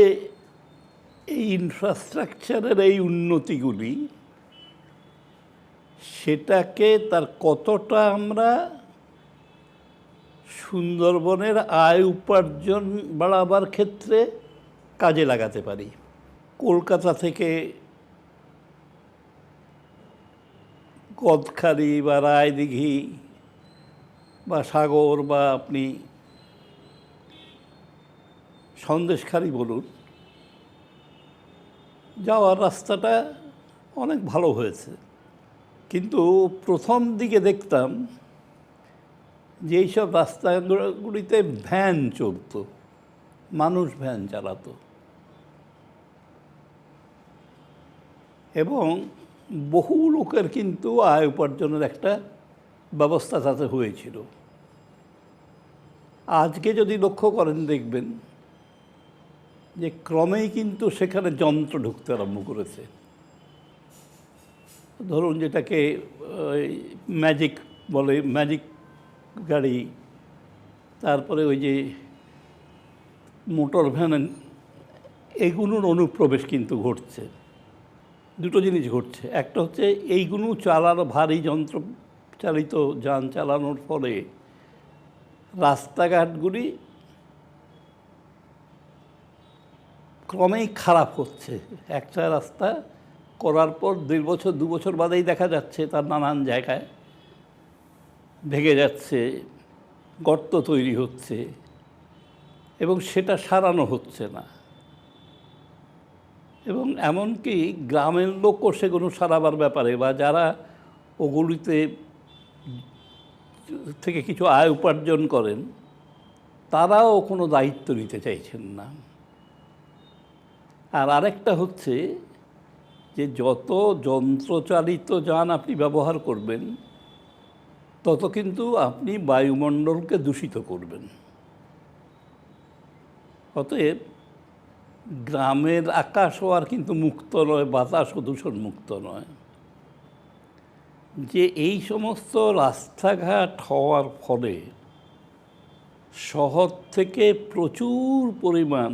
এই ইনফ্রাস্ট্রাকচারের এই উন্নতিগুলি, সেটাকে তার কতটা আমরা সুন্দরবনের আয় উপার্জন বাড়াবার ক্ষেত্রে কাজে লাগাতে পারি। কলকাতা থেকে গদখালি বা রায়দিঘি বা সাগর বা আপনি সন্দেশখালি বলুন, যাওয়ার রাস্তাটা অনেক ভালো হয়েছে। কিন্তু প্রথম দিকে দেখতাম যে এইসব রাস্তাগুলিতে ভ্যান চলতো, মানুষ ভ্যান চালাতো, এবং বহু লোকের কিন্তু আয় উপার্জনের একটা ব্যবস্থা তাতে হয়েছিল। আজকে যদি লক্ষ্য করেন দেখবেন যে ক্রমেই কিন্তু সেখানে যন্ত্র ঢুকতে আরম্ভ করেছে। ধরুন যেটাকে ম্যাজিক বলে, ম্যাজিক গাড়ি, তারপরে ওই যে মোটর ভ্যান, এইগুলোর অনুপ্রবেশ কিন্তু ঘটছে। দুটো জিনিস ঘটছে, একটা হচ্ছে এইগুলো চালানো, ভারী যন্ত্র চালিত যান চালানোর ফলে রাস্তাঘাটগুলি ক্রমেই খারাপ হচ্ছে। একটা রাস্তা করার পর 1.5 বছর 2 বছর বাদেই দেখা যাচ্ছে তার নানান জায়গায় ভেঙে যাচ্ছে, গর্ত তৈরি হচ্ছে, এবং সেটা সারানো হচ্ছে না। এবং এমনকি গ্রামের লোকও সেগুলো সারাবার ব্যাপারে, বা যারা ওগুলিতে থেকে কিছু আয় উপার্জন করেন, তারাও কোনো দায়িত্ব নিতে চাইছেন না। আর আরেকটা হচ্ছে যে যত যন্ত্রচালিত যান আপনি ব্যবহার করবেন, তত কিন্তু আপনি বায়ুমণ্ডলকে দূষিত করবেন। অতএব গ্রামের আকাশও আর কিন্তু মুক্ত নয়, বাতাসও দূষণ মুক্ত নয়। যে এই সমস্ত রাস্তাঘাট হওয়ার ফলে শহর থেকে প্রচুর পরিমাণ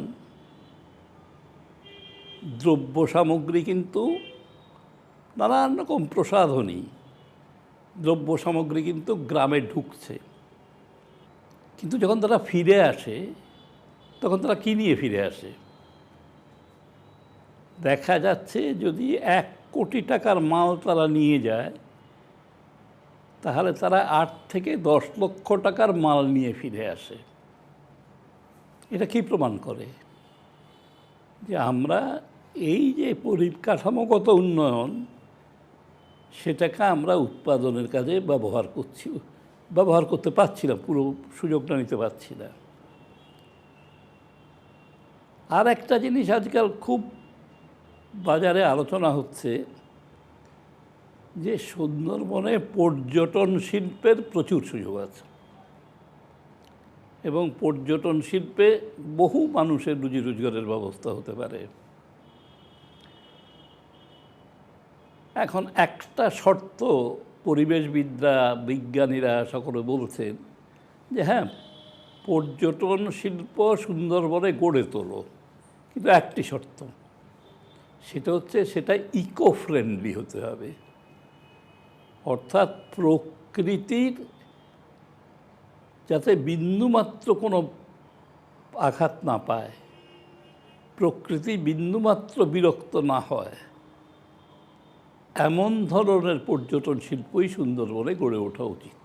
দ্রব্য সামগ্রী, কিন্তু নানান রকম প্রসাধনী দ্রব্য সামগ্রী কিন্তু গ্রামে ঢুকছে। কিন্তু যখন তারা ফিরে আসে, তখন তারা কী নিয়ে ফিরে আসে? দেখা যাচ্ছে যদি 1 কোটি টাকার মাল তারা নিয়ে যায়, তাহলে তারা 8 থেকে 10 লক্ষ টাকার মাল নিয়ে ফিরে আসে। এটা কী প্রমাণ করে? যে আমরা এই যে পরিকাঠামোগত উন্নয়ন, সেটাকে আমরা উৎপাদনের কাজে ব্যবহার করতে পারছি না, পুরো সুযোগটা নিতে পারছি না। আর একটা জিনিস আজকাল খুব বাজারে আলোচনা হচ্ছে যে সুন্দরবনে পর্যটন শিল্পের প্রচুর সুযোগ আছে, এবং পর্যটন শিল্পে বহু মানুষের রুজি রোজগারের ব্যবস্থা হতে পারে। এখন একটা শর্ত পরিবেশবিদরা, বিজ্ঞানীরা সকলে বলছেন যে হ্যাঁ, পর্যটন শিল্প সুন্দরবনে গড়ে তোলো, কিন্তু একটি শর্ত, সেটা হচ্ছে সেটা ইকো ফ্রেন্ডলি হতে হবে। অর্থাৎ প্রকৃতির যাতে বিন্দুমাত্র কোনো আঘাত না পায়, প্রকৃতি বিন্দুমাত্র বিরক্ত না হয়, এমন ধরনের পর্যটন শিল্পই সুন্দরবনে গড়ে ওঠা উচিত।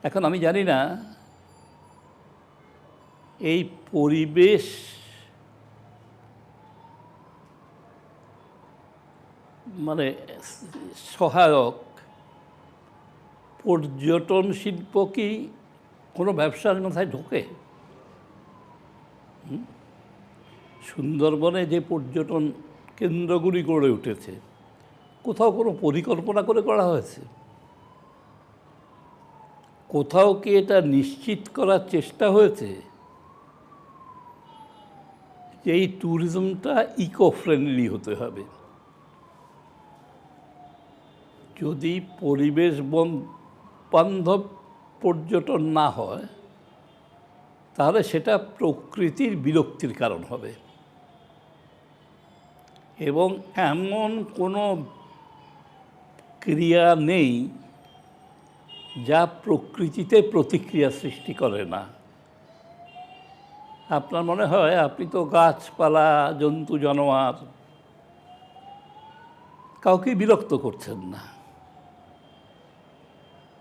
এখন আমি জানি না এই পরিবেশ সহায়ক পর্যটন শিল্প কি কোনো ব্যবসার মাথায় ঢোকে? সুন্দরবনে যে পর্যটন কেন্দ্রগুলি গড়ে উঠেছে, কোথাও কোনো পরিকল্পনা করে করা হয়েছে? কোথাও কি এটা নিশ্চিত করার চেষ্টা হয়েছে যে এই ট্যুরিজমটা ইকো ফ্রেন্ডলি হতে হবে? যদি পরিবেশ বান্ধব পর্যটন না হয়, তাহলে সেটা প্রকৃতির বিরক্তির কারণ হবে, এবং এমন কোনো ক্রিয়া নেই যা প্রকৃতিতে প্রতিক্রিয়া সৃষ্টি করে না। আপনার মনে হয় আপনি তো গাছপালা, জন্তু জানোয়ার কাউকে বিরক্ত করছেন না,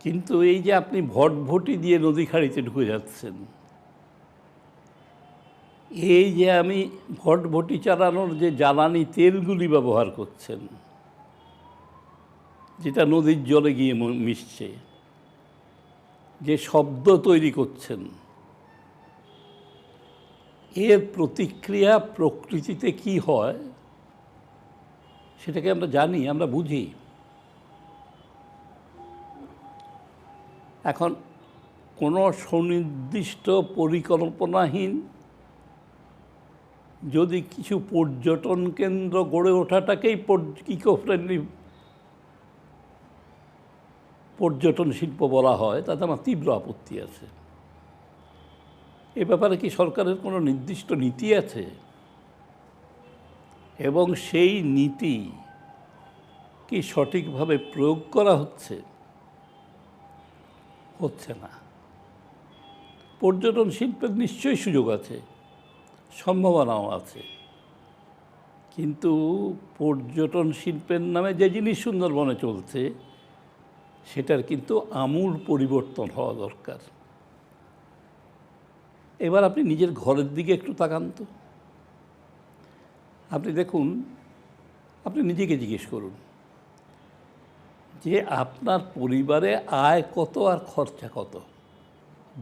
কিন্তু এই যে আপনি ভটভটি দিয়ে নদী খাড়িতে ঢুকে যাচ্ছেন, এই যে আমি ভটভটি চালানোর যে জ্বালানি তেলগুলি ব্যবহার করছেন, যেটা নদীর জলে গিয়ে মিশছে, যে শব্দ তৈরি করছেন, এর প্রতিক্রিয়া প্রকৃতিতে কি হয় সেটাকে আমরা জানি, আমরা বুঝি। এখন কোনো সুনির্দিষ্ট পরিকল্পনাহীন যদি কিছু পর্যটন কেন্দ্র গড়ে ওঠাটাকেই ইকো ফ্রেন্ডলি পর্যটন শিল্প বলা হয়, তাতে আমার তীব্র আপত্তি আছে। এ ব্যাপারে কি সরকারের কোনো নির্দিষ্ট নীতি আছে? এবং সেই নীতি কি সঠিকভাবে প্রয়োগ করা হচ্ছে? হচ্ছে না। পর্যটন শিল্পের নিশ্চয়ই সুযোগ আছে, সম্ভাবনাও আছে, কিন্তু পর্যটন শিল্পের নামে যে জিনিস সুন্দরবনে চলছে সেটার কিন্তু আমূল পরিবর্তন হওয়া দরকার। এবার আপনি নিজের ঘরের দিকে একটু তাকান তো। আপনি দেখুন, আপনি নিজেকে জিজ্ঞেস করুন যে আপনার পরিবারে আয় কত আর খরচা কত।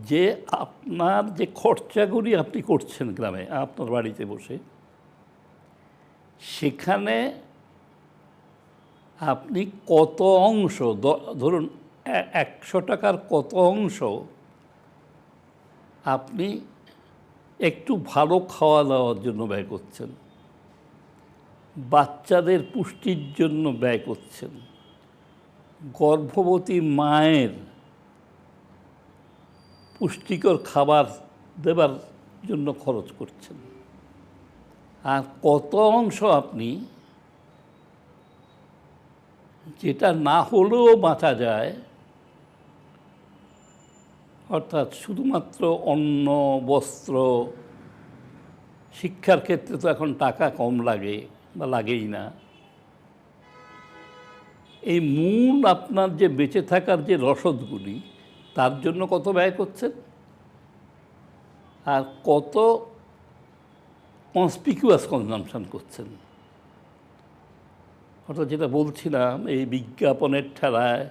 যে আপনার যে খরচাগুলি আপনি করছেন গ্রামে আপনার বাড়িতে বসে, সেখানে আপনি কত অংশ, ধরুন 100 টাকার কত অংশ আপনি একটু ভালো খাওয়া দাওয়ার জন্য ব্যয় করছেন, বাচ্চাদের পুষ্টির জন্য ব্যয় করছেন, গর্ভবতী মায়ের পুষ্টিকর খাবার দেবার জন্য খরচ করছেন, আর কত অংশ আপনি যেটা না হলেও বাঁচা যায়, অর্থাৎ শুধুমাত্র অন্ন, বস্ত্র, শিক্ষার ক্ষেত্রে তো এখন টাকা কম লাগে বা লাগেই না, এই মূল আপনার যে বেঁচে থাকার যে রসদগুলি তার জন্য কত ব্যয় করছেন, আর কত কনসপিকুয়াস কনজামশন করছেন। অর্থাৎ যেটা বলছিলাম, এই বিজ্ঞাপনের ঠেলায়,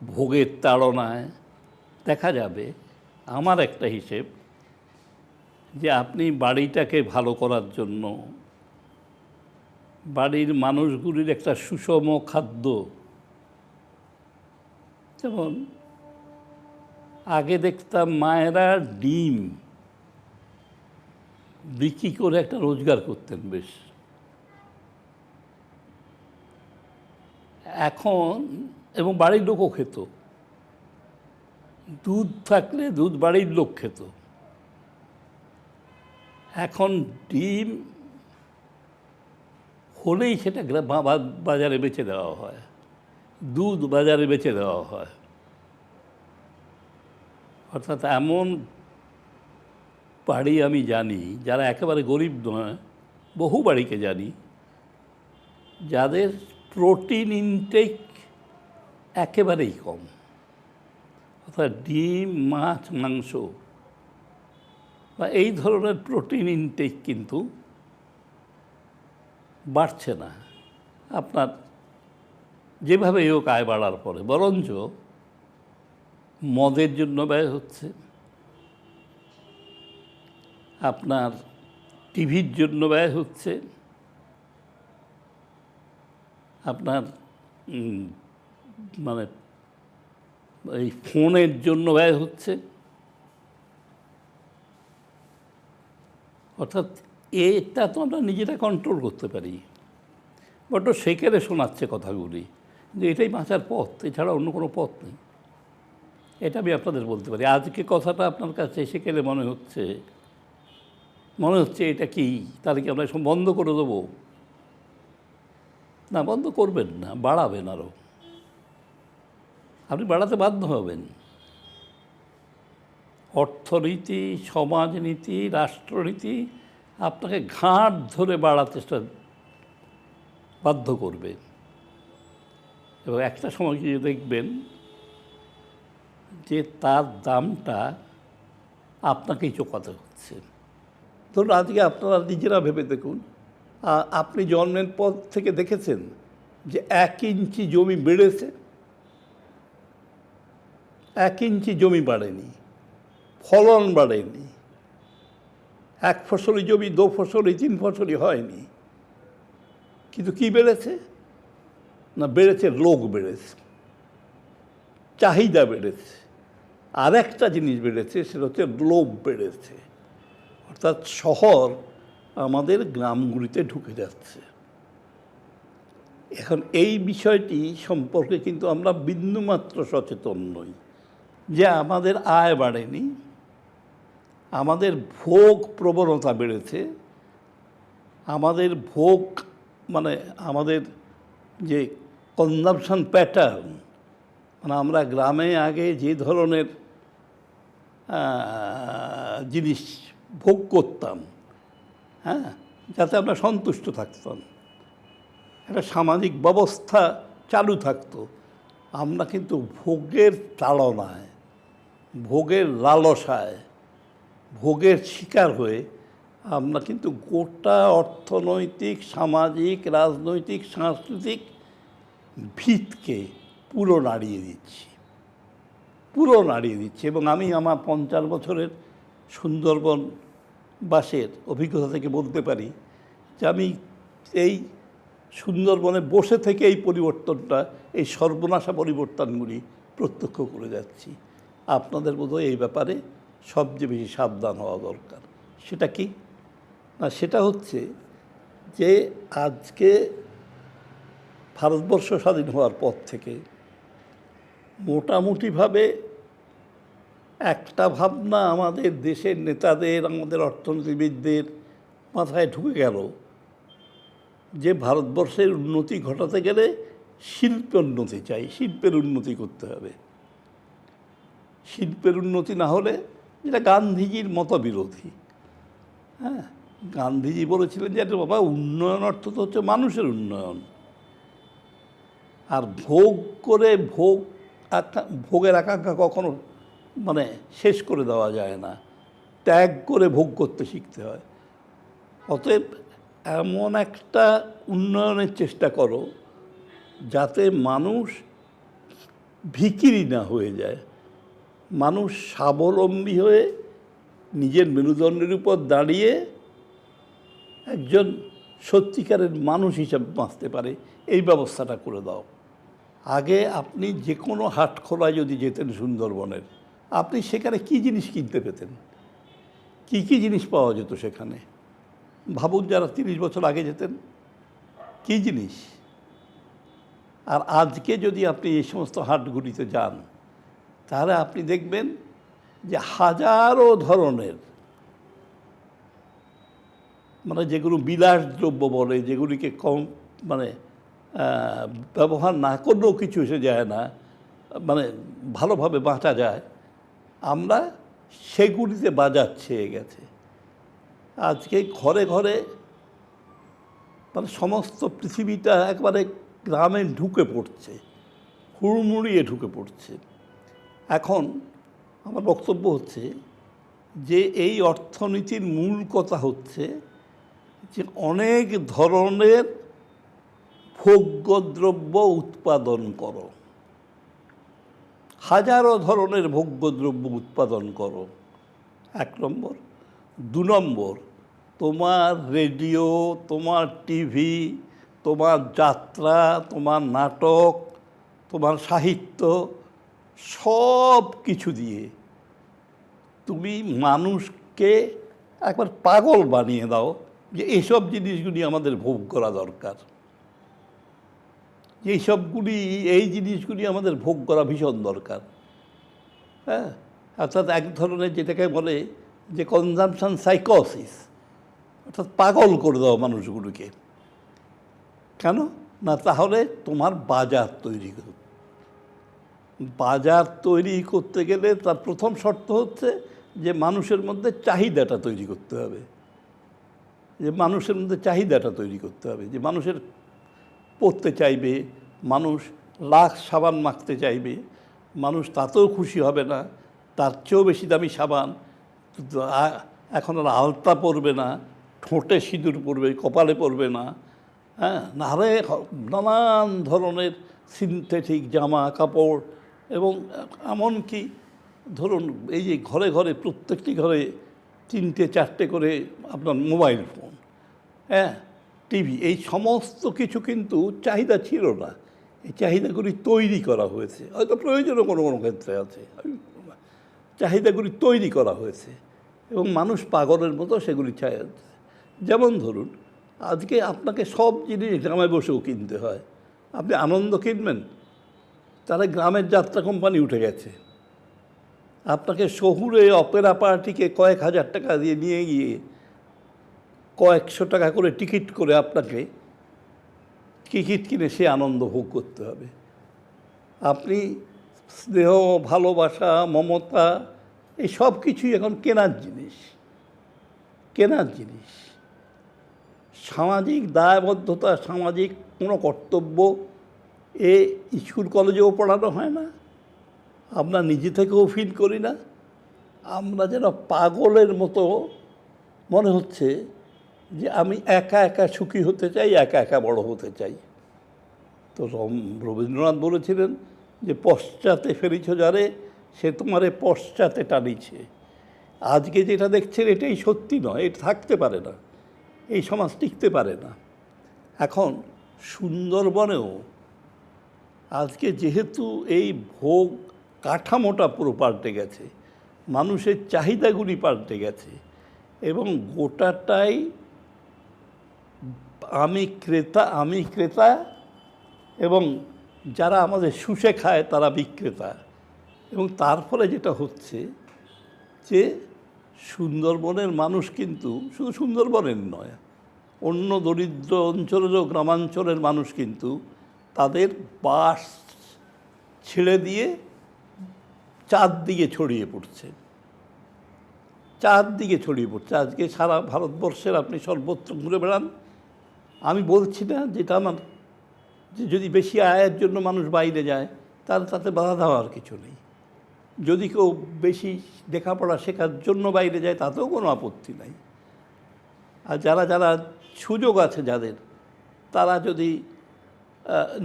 ভোগের তাড়নায় দেখা যাবে, আমার একটা হিসেব, যে আপনি বাড়িটাকে ভালো করার জন্য, বাড়ির মানুষগুলির একটা সুষম খাদ্য, যেমন আগে দেখতাম মায়েরা ডিম বিক্রি করে একটা রোজগার করতেন বেশ, এখন, এবং বাড়ির লোকও খেত, দুধ থাকলে দুধ বাড়ির লোক খেত, এখন ডিম হলেই সেটা বাজারে বেচে দেওয়া হয়, দুধ বাজারে বেচে দেওয়া হয়। অর্থাৎ এমন বাড়ি আমি জানি, যারা একেবারে গরিব নয়, বহু বাড়িকে জানি, যাদের প্রোটিন ইনটেক একেবারেই কম। অর্থাৎ ডিম, মাছ, মাংস বা এই ধরনের প্রোটিন ইনটেক কিন্তু বাড়ছে না আপনার যেভাবে হোক আয় বাড়ার পরে, বরঞ্চ মদের জন্য ব্যয় হচ্ছে, আপনার টিভির জন্য ব্যয় হচ্ছে, আপনার মানে এই ফোনের জন্য ব্যয় হচ্ছে। অর্থাৎ এটা তো আমরা নিজেরা কন্ট্রোল করতে পারি, বড্ড সেকেলে শোনাচ্ছে কথাগুলি যে এটাই বাঁচার পথ, এছাড়া অন্য কোনো পথ নেই। এটা আমি আপনাদের বলতে পারি। আজকে কথাটা আপনার কাছে সেকেলে মনে হচ্ছে এটা কি, তাহলে কি আমরা সব বন্ধ করে দেবো? না, বন্ধ করবেন না, বাড়াবেন আরও। আপনি বাড়াতে বাধ্য হবেন। অর্থনীতি, সমাজনীতি, রাষ্ট্রনীতি আপনাকে ঘাট ধরে বাড়াতে বাধ্য করবে। এবং একটা সময় গিয়ে দেখবেন যে তার দামটা আপনাকেই চোকাতে হচ্ছে। ধরুন আজকে আপনারা নিজেরা ভেবে দেখুন, আপনি জন্মের পর থেকে দেখেছেন যে 1 ইঞ্চি জমি বেড়েছে? 1 ইঞ্চি জমি বাড়েনি, ফলন বাড়েনি। 1 ফসলি জমি 2 ফসলি 3 ফসলি হয়নি। কিন্তু কি বেড়েছে? না, বেড়েছে লোক বেড়েছে, চাহিদা বেড়েছে। আর একটা জিনিস বেড়েছে, সেটা হচ্ছে লোভ বেড়েছে। অর্থাৎ শহর আমাদের গ্রামগুলিতে ঢুকে যাচ্ছে। এখন এই বিষয়টি সম্পর্কে কিন্তু আমরা বিন্দুমাত্র সচেতন নই যে আমাদের আয় বাড়েনি, আমাদের ভোগ প্রবণতা বেড়েছে। আমাদের ভোগ মানে আমাদের যে কনজামশন প্যাটার্ন, মানে আমরা গ্রামে আগে যে ধরনের জিনিস ভোগ করতাম, হ্যাঁ, যাতে আমরা সন্তুষ্ট থাকতাম, একটা সামাজিক ব্যবস্থা চালু থাকতো, আমরা কিন্তু ভোগের তাড়নায়, ভোগের লালসায়, ভোগের শিকার হয়ে আমরা কিন্তু গোটা অর্থনৈতিক, সামাজিক, রাজনৈতিক, সাংস্কৃতিক ভিতকে পুরো নাড়িয়ে দিচ্ছি, এবং আমি আমার 50 বছরের সুন্দরবন বাসের অভিজ্ঞতা থেকে বলতে পারি যে আমি এই সুন্দরবনে বসে থেকে এই পরিবর্তনটা, এই সর্বনাশা পরিবর্তনগুলি প্রত্যক্ষ করে যাচ্ছি। আপনাদের বোধহয় এই ব্যাপারে সবচেয়ে বেশি সাবধান হওয়া দরকার। সেটা কি না, সেটা হচ্ছে যে আজকে ভারতবর্ষ স্বাধীন হওয়ার পর থেকে মোটামুটিভাবে একটা ভাবনা আমাদের দেশের নেতাদের, আমাদের অর্থনীতিবিদদের মাথায় ঢুকে গেল যে ভারতবর্ষের উন্নতি ঘটাতে গেলে শিল্পের উন্নতি চাই, শিল্পের উন্নতি করতে হবে। শিল্পের উন্নতি না হলে, যেটা গান্ধীজির মতবিরোধী। হ্যাঁ, গান্ধীজি বলেছিলেন যে বাবা, উন্নয়ন অর্থ তো হচ্ছে মানুষের উন্নয়ন। আর ভোগ করে ভোগের আকাঙ্ক্ষা কখনো মানে শেষ করে দেওয়া যায় না, ত্যাগ করে ভোগ করতে শিখতে হয়। অতএব এমন একটা উন্নয়নের চেষ্টা করো যাতে মানুষ ভিখিরি না হয়ে যায়, মানুষ স্বাবলম্বী হয়ে নিজের মেরুদণ্ডের উপর দাঁড়িয়ে একজন সত্যিকারের মানুষ হিসাবে বাঁচতে পারে, এই ব্যবস্থাটা করে দাও। আগে আপনি যে কোনো হাটখোলায় যদি যেতেন সুন্দরবনের, আপনি সেখানে কি জিনিস কিনতে পেতেন? কি কি জিনিস পাওয়া যেত সেখানে? ভাবুন, যারা 30 বছর আগে যেতেন, কি জিনিস। আর আজকে যদি আপনি এই সমস্ত হাটগুলিতে যান, তাহলে আপনি দেখবেন যে হাজারো ধরনের, মানে যেগুলো বিলাসদ্রব্য বলে, যেগুলিকে কম মানে ব্যবহার না করলেও কিছু এসে যায় না, মানে ভালোভাবে বাঁচা যায়, আমরা সেগুলিতে বাজার ছেয়ে গেছে। আজকে ঘরে ঘরে মানে সমস্ত পৃথিবীটা একবারে গ্রামে ঢুকে পড়ছে, হুড়মুড়িয়ে ঢুকে পড়ছে। এখন আমার বক্তব্য হচ্ছে যে এই অর্থনীতির মূল কথা হচ্ছে যে অনেক ধরনের ভোগ্যদ্রব্য উৎপাদন করো, হাজারো ধরনের ভোগ্যদ্রব্য উৎপাদন করো, 1 নম্বর। 2 নম্বর, তোমার রেডিও, তোমার টিভি, তোমার যাত্রা, তোমার নাটক, তোমার সাহিত্য, সব কিছু দিয়ে তুমি মানুষকে একবার পাগল বানিয়ে দাও যে এইসব জিনিসগুলি আমাদের ভোগ করা দরকার, এই জিনিসগুলি আমাদের ভোগ করা ভীষণ দরকার। হ্যাঁ, অর্থাৎ এক ধরনের যেটাকে বলে যে কনজামশন সাইকোসিস, অর্থাৎ পাগল করে দাও মানুষগুলোকে। কেন না, তাহলে তোমার বাজার তৈরি করতে গেলে তার প্রথম শর্ত হচ্ছে যে মানুষের মধ্যে চাহিদাটা তৈরি করতে হবে, যে মানুষের পড়তে চাইবে, মানুষ লাক্স সাবান মাখতে চাইবে, মানুষ তাতেও খুশি হবে না, তার চেয়েও বেশি দামি সাবান, এখন আর আলতা পরবে না, ঠোঁটে সিঁদুর পরবে, কপালে পরবে না, হ্যাঁ, নারে নানান ধরনের সিনথেটিক জামা কাপড়, এবং এমনকি ধরুন এই যে ঘরে ঘরে প্রত্যেকটি ঘরে 3টে 4টে করে আপনার মোবাইল ফোন, হ্যাঁ, টিভি, এই সমস্ত কিছু কিন্তু চাহিদা ছিল না। এই চাহিদাগুলি তৈরি করা হয়েছে, হয়তো প্রয়োজনও কোনো কোনো ক্ষেত্রে আছে, চাহিদাগুলি তৈরি করা হয়েছে এবং মানুষ পাগলের মতো সেগুলি চায়। যেমন ধরুন আজকে আপনাকে সব জিনিস গ্রামে বসেও কিনতে হয়। আপনি আনন্দ কিনবেন, তারা গ্রামের যাত্রা কোম্পানি উঠে গেছে। আপনাকে শহুরে অপেরা পার্টিকে কয়েক হাজার টাকা দিয়ে নিয়ে গিয়ে কয়েকশো টাকা করে টিকিট করে আপনাকে টিকিট কিনে সে আনন্দ ভোগ করতে হবে। আপনি স্নেহ, ভালোবাসা, মমতা, এই সব কিছুই এখন কেনার জিনিস, কেনার জিনিস। সামাজিক দায়বদ্ধতা, সামাজিক কোনো কর্তব্য এ স্কুল কলেজেও পড়ানো হয় না, আমরা নিজে থেকেও ফিল করি না। আমরা যেন পাগলের মতো মনে হচ্ছে যে আমি একা একা সুখী হতে চাই, একা একা বড় হতে চাই। তো রবীন্দ্রনাথ বলেছিলেন যে পশ্চাতে ফেরিছ যারে, সে তোমারে পশ্চাতে টানিছে। আজকে যেটা দেখছেন এটাই সত্যি নয়, এটা থাকতে পারে না, এই সমাজ টিকতে পারে না। এখন সুন্দরবনেও আজকে যেহেতু এই ভোগ কাঠামোটা পুরো পাল্টে গেছে, মানুষের চাহিদাগুলি পাল্টে গেছে এবং গোটাটাই আমি ক্রেতা এবং যারা আমাদের শুষে খায় তারা বিক্রেতা। এবং তার ফলে যেটা হচ্ছে যে সুন্দরবনের মানুষ কিন্তু শুধু সুন্দরবনের নয়, অন্য দরিদ্র অঞ্চলেরও গ্রামাঞ্চলের মানুষ কিন্তু তাদের বাস ছেড়ে দিয়ে চারদিকে ছড়িয়ে পড়ছে, চারদিকে ছড়িয়ে পড়ছে। আজকে সারা ভারতবর্ষের আপনি সর্বত্র ঘুরে বেড়ান, আমি বলছি না যেটা আমার যে যদি বেশি আয়ের জন্য মানুষ বাইরে যায় তার তাতে বাধা দেওয়ার কিছু নেই। যদি কেউ বেশি লেখাপড়া শেখার জন্য বাইরে যায় তাতেও কোনো আপত্তি নাই। আর যারা যারা সুযোগ আছে যাদের, তারা যদি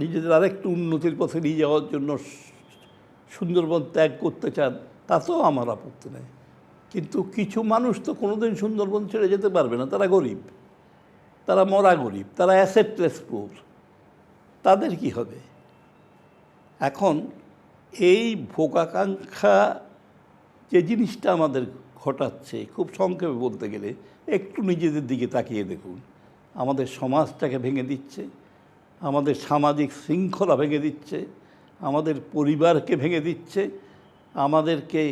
নিজেদের আরেকটু উন্নতির পথে নিয়ে যাওয়ার জন্য সুন্দরবন ত্যাগ করতে চান তাতেও আমার আপত্তি নেই। কিন্তু কিছু মানুষ তো কোনোদিন সুন্দরবন ছেড়ে যেতে পারবে না, তারা গরিব, তারা মরা গরিব, তারা অ্যাসেটলেস পুর, তাদের কি হবে? এখন এই ভোগাকাঙ্ক্ষা যে জিনিসটা আমাদের ঘটাচ্ছে, খুব সংক্ষেপে বলতে গেলে একটু নিজেদের দিকে তাকিয়ে দেখুন, আমাদের সমাজটাকে ভেঙে দিচ্ছে, আমাদের সামাজিক শৃঙ্খলা ভেঙে দিচ্ছে, আমাদের পরিবারকে ভেঙে দিচ্ছে, আমাদেরকে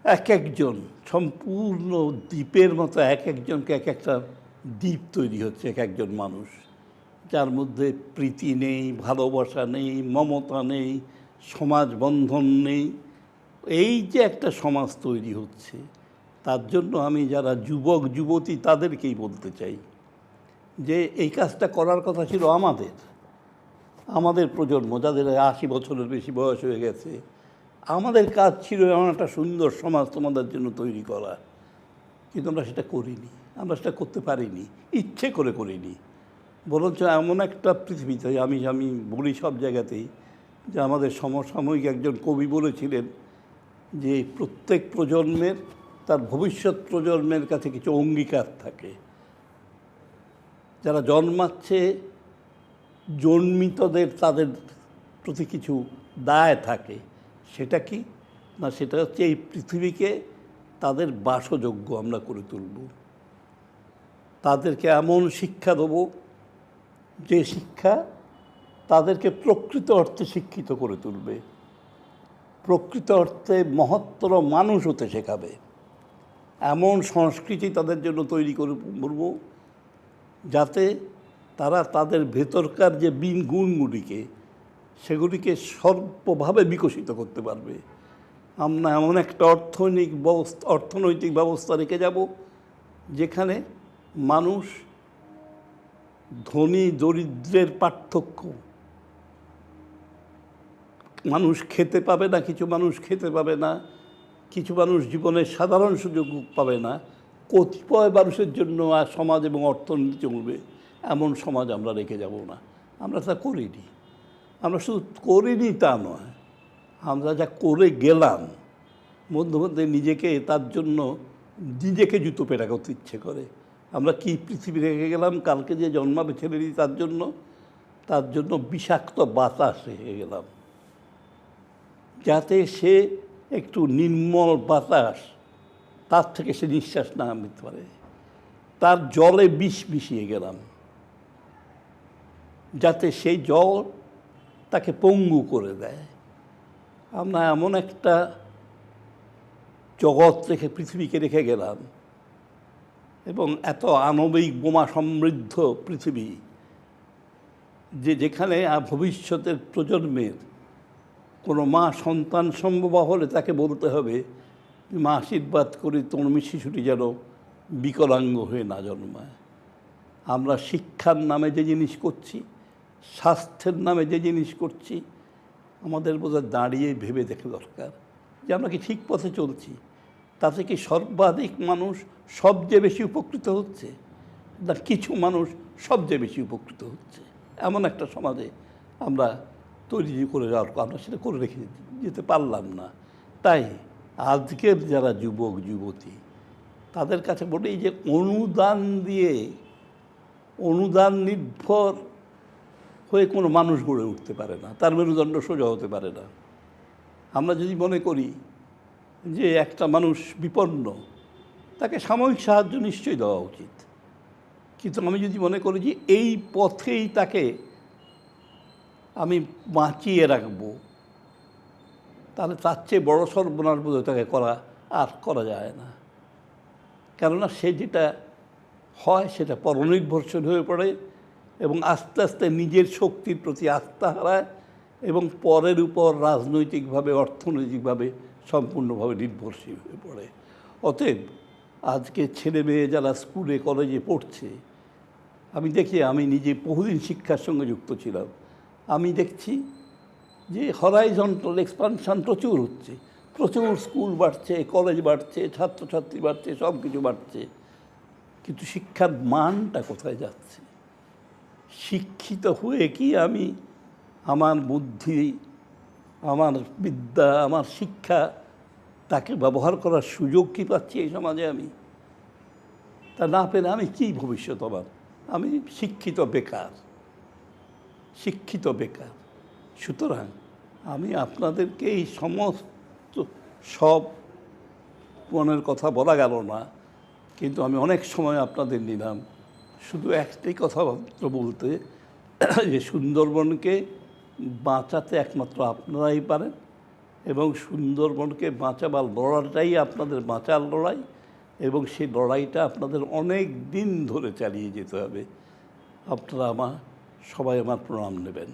এক একজন সম্পূর্ণ দ্বীপের মতো এক একজনকে এক একটা দ্বীপ তৈরি হচ্ছে, এক একজন মানুষ যার মধ্যে প্রীতি নেই, ভালোবাসা নেই, মমতা নেই, সমাজ বন্ধন নেই। এই যে একটা সমাজ তৈরি হচ্ছে, তার জন্য আমি যারা যুবক যুবতী তাদেরকেই বলতে চাই যে এই কাজটা করার কথা ছিল আমাদের প্রজন্ম, যাদের 80 বছরের বেশি বয়স হয়ে গেছে, আমাদের কাজ ছিল এমন একটা সুন্দর সমাজ তোমাদের জন্য তৈরি করা। কিন্তু আমরা সেটা করিনি, আমরা সেটা করতে পারিনি, ইচ্ছে করে করিনি। বরঞ্চ এমন একটা পৃথিবীতে আমি বলি সব জায়গাতেই যে আমাদের সমসাময়িক একজন কবি বলেছিলেন যে প্রত্যেক প্রজন্মের তার ভবিষ্যৎ প্রজন্মের কাছে কিছু অঙ্গীকার থাকে। যারা জন্মাচ্ছে, জন্মিতদের তাদের প্রতি কিছু দায় থাকে। সেটা কি না, সেটা হচ্ছে এই পৃথিবীকে তাদের বাসযোগ্য আমরা করে তুলব, তাদেরকে এমন শিক্ষা দেব যে শিক্ষা তাদেরকে প্রকৃত অর্থে শিক্ষিত করে তুলবে, প্রকৃত অর্থে মহত্তর মানুষ হতে শেখাবে। এমন সংস্কৃতি তাদের জন্য তৈরি করব যাতে তারা তাদের ভেতরকার যে গুণগুলিকে সেগুলিকে সর্বভাবে বিকশিত করতে পারবে। আমরা এমন একটা অর্থনৈতিক ব্যবস্থা রেখে যাব যেখানে মানুষ ধনী দরিদ্রের পার্থক্য মানুষ খেতে পাবে না, কিছু মানুষ খেতে পাবে না, কিছু মানুষ জীবনের সাধারণ সুযোগ পাবে না, কতিপয় মানুষের জন্য আর সমাজ এবং অর্থনীতি চলবে, এমন সমাজ আমরা রেখে যাব না। আমরা তা করিনি। আমরা শুধু করিনি তা নয়, আমরা যা করে গেলাম মধ্যে মধ্যে নিজেকে তার জন্য নিজেকে জুতো পেটা করতে ইচ্ছে করে। আমরা কি পৃথিবী রেখে গেলাম, কালকে যে জন্মাবে ছেলেটি তার জন্য বিষাক্ত বাতাস রেখে গেলাম, যাতে সে একটু নির্মল বাতাস তার থেকে সে নিঃশ্বাস না নিতে পারে। তার জলে বিষ মিশিয়ে গেলাম, যাতে সেই জল তাকে পঙ্গু করে দেয়। আমরা এমন একটা জগৎ রেখে পৃথিবীকে রেখে গেলাম, এবং এত আণবিক বোমা সমৃদ্ধ পৃথিবী, যেখানে ভবিষ্যতের প্রজন্মের কোনো মা সন্তান সম্ভব হলে তাকে বলতে হবে, মা আশীর্বাদ করি তোমার শিশুটি যেন বিকলাঙ্গ হয়ে না জন্মায়। আমরা শিক্ষার নামে যে জিনিস করছি, স্বাস্থ্যের নামে যে জিনিস করছি, আমাদের বোধহয় দাঁড়িয়ে ভেবে দেখা দরকার যে আমরা কি ঠিক পথে চলছি। তাতে কি সর্বাধিক মানুষ সবচেয়ে বেশি উপকৃত হচ্ছে, না কিছু মানুষ সবচেয়ে বেশি উপকৃত হচ্ছে? এমন একটা সমাজে আমরা তৈরি করে যাওয়ার, আমরা সেটা করে রেখে যেতে পারলাম না। তাই আজকের যারা যুবক যুবতী, তাদের কাছে বলি যে অনুদান নির্ভর হয়ে কোনো মানুষ গড়ে উঠতে পারে না, তার মেরুদণ্ড সোজা হতে পারে না। আমরা যদি মনে করি যে একটা মানুষ বিপন্ন, তাকে সাময়িক সাহায্য নিশ্চয়ই দেওয়া উচিত, কিন্তু আমি যদি মনে করি যে এই পথেই তাকে আমি বাঁচিয়ে রাখবো, তাহলে তার চেয়ে বড় সর্বনাশ বোধহয় তাকে করা যায় না। কেননা সে যেটা হয় সেটা পরনির্ভরশীল হয়ে পড়ে, এবং আস্তে আস্তে নিজের শক্তির প্রতি আস্থা হারায়, এবং পরের উপর রাজনৈতিকভাবে অর্থনৈতিকভাবে সম্পূর্ণভাবে নির্ভরশীল হয়ে পড়ে। অতএব আজকে ছেলে মেয়ে যারা স্কুলে কলেজে পড়ছে, আমি দেখি, আমি নিজে বহুদিন শিক্ষার সঙ্গে যুক্ত ছিলাম, আমি দেখছি যে হরাইজন্টাল এক্সপানশন প্রচুর হচ্ছে, প্রচুর স্কুল বাড়ছে, কলেজ বাড়ছে, ছাত্রছাত্রী বাড়ছে, সব কিছু বাড়ছে, কিন্তু শিক্ষার মানটা কোথায় যাচ্ছে? শিক্ষিত হয়ে কি আমি আমার বুদ্ধি, আমার বিদ্যা, আমার শিক্ষা, তাকে ব্যবহার করার সুযোগ কি পাচ্ছি এই সমাজে? আমি তা না পেলে আমি কী ভবিষ্যৎ আমার? আমি শিক্ষিত বেকার। সুতরাং আমি আপনাদেরকে এই সমস্ত সব মনের কথা বলা গেল না, কিন্তু আমি অনেক সময় আপনাদের নিলাম শুধু একটাই কথা মাত্র বলতে, যে সুন্দরবনকে বাঁচাতে একমাত্র আপনারাই পারেন, এবং সুন্দরবনকে বাঁচাবার লড়াইটাই আপনাদের বাঁচার লড়াই, এবং সেই লড়াইটা আপনাদের অনেক দিন ধরে চালিয়ে যেতে হবে। আপনারা সবাই আমার প্রণাম নেবেন।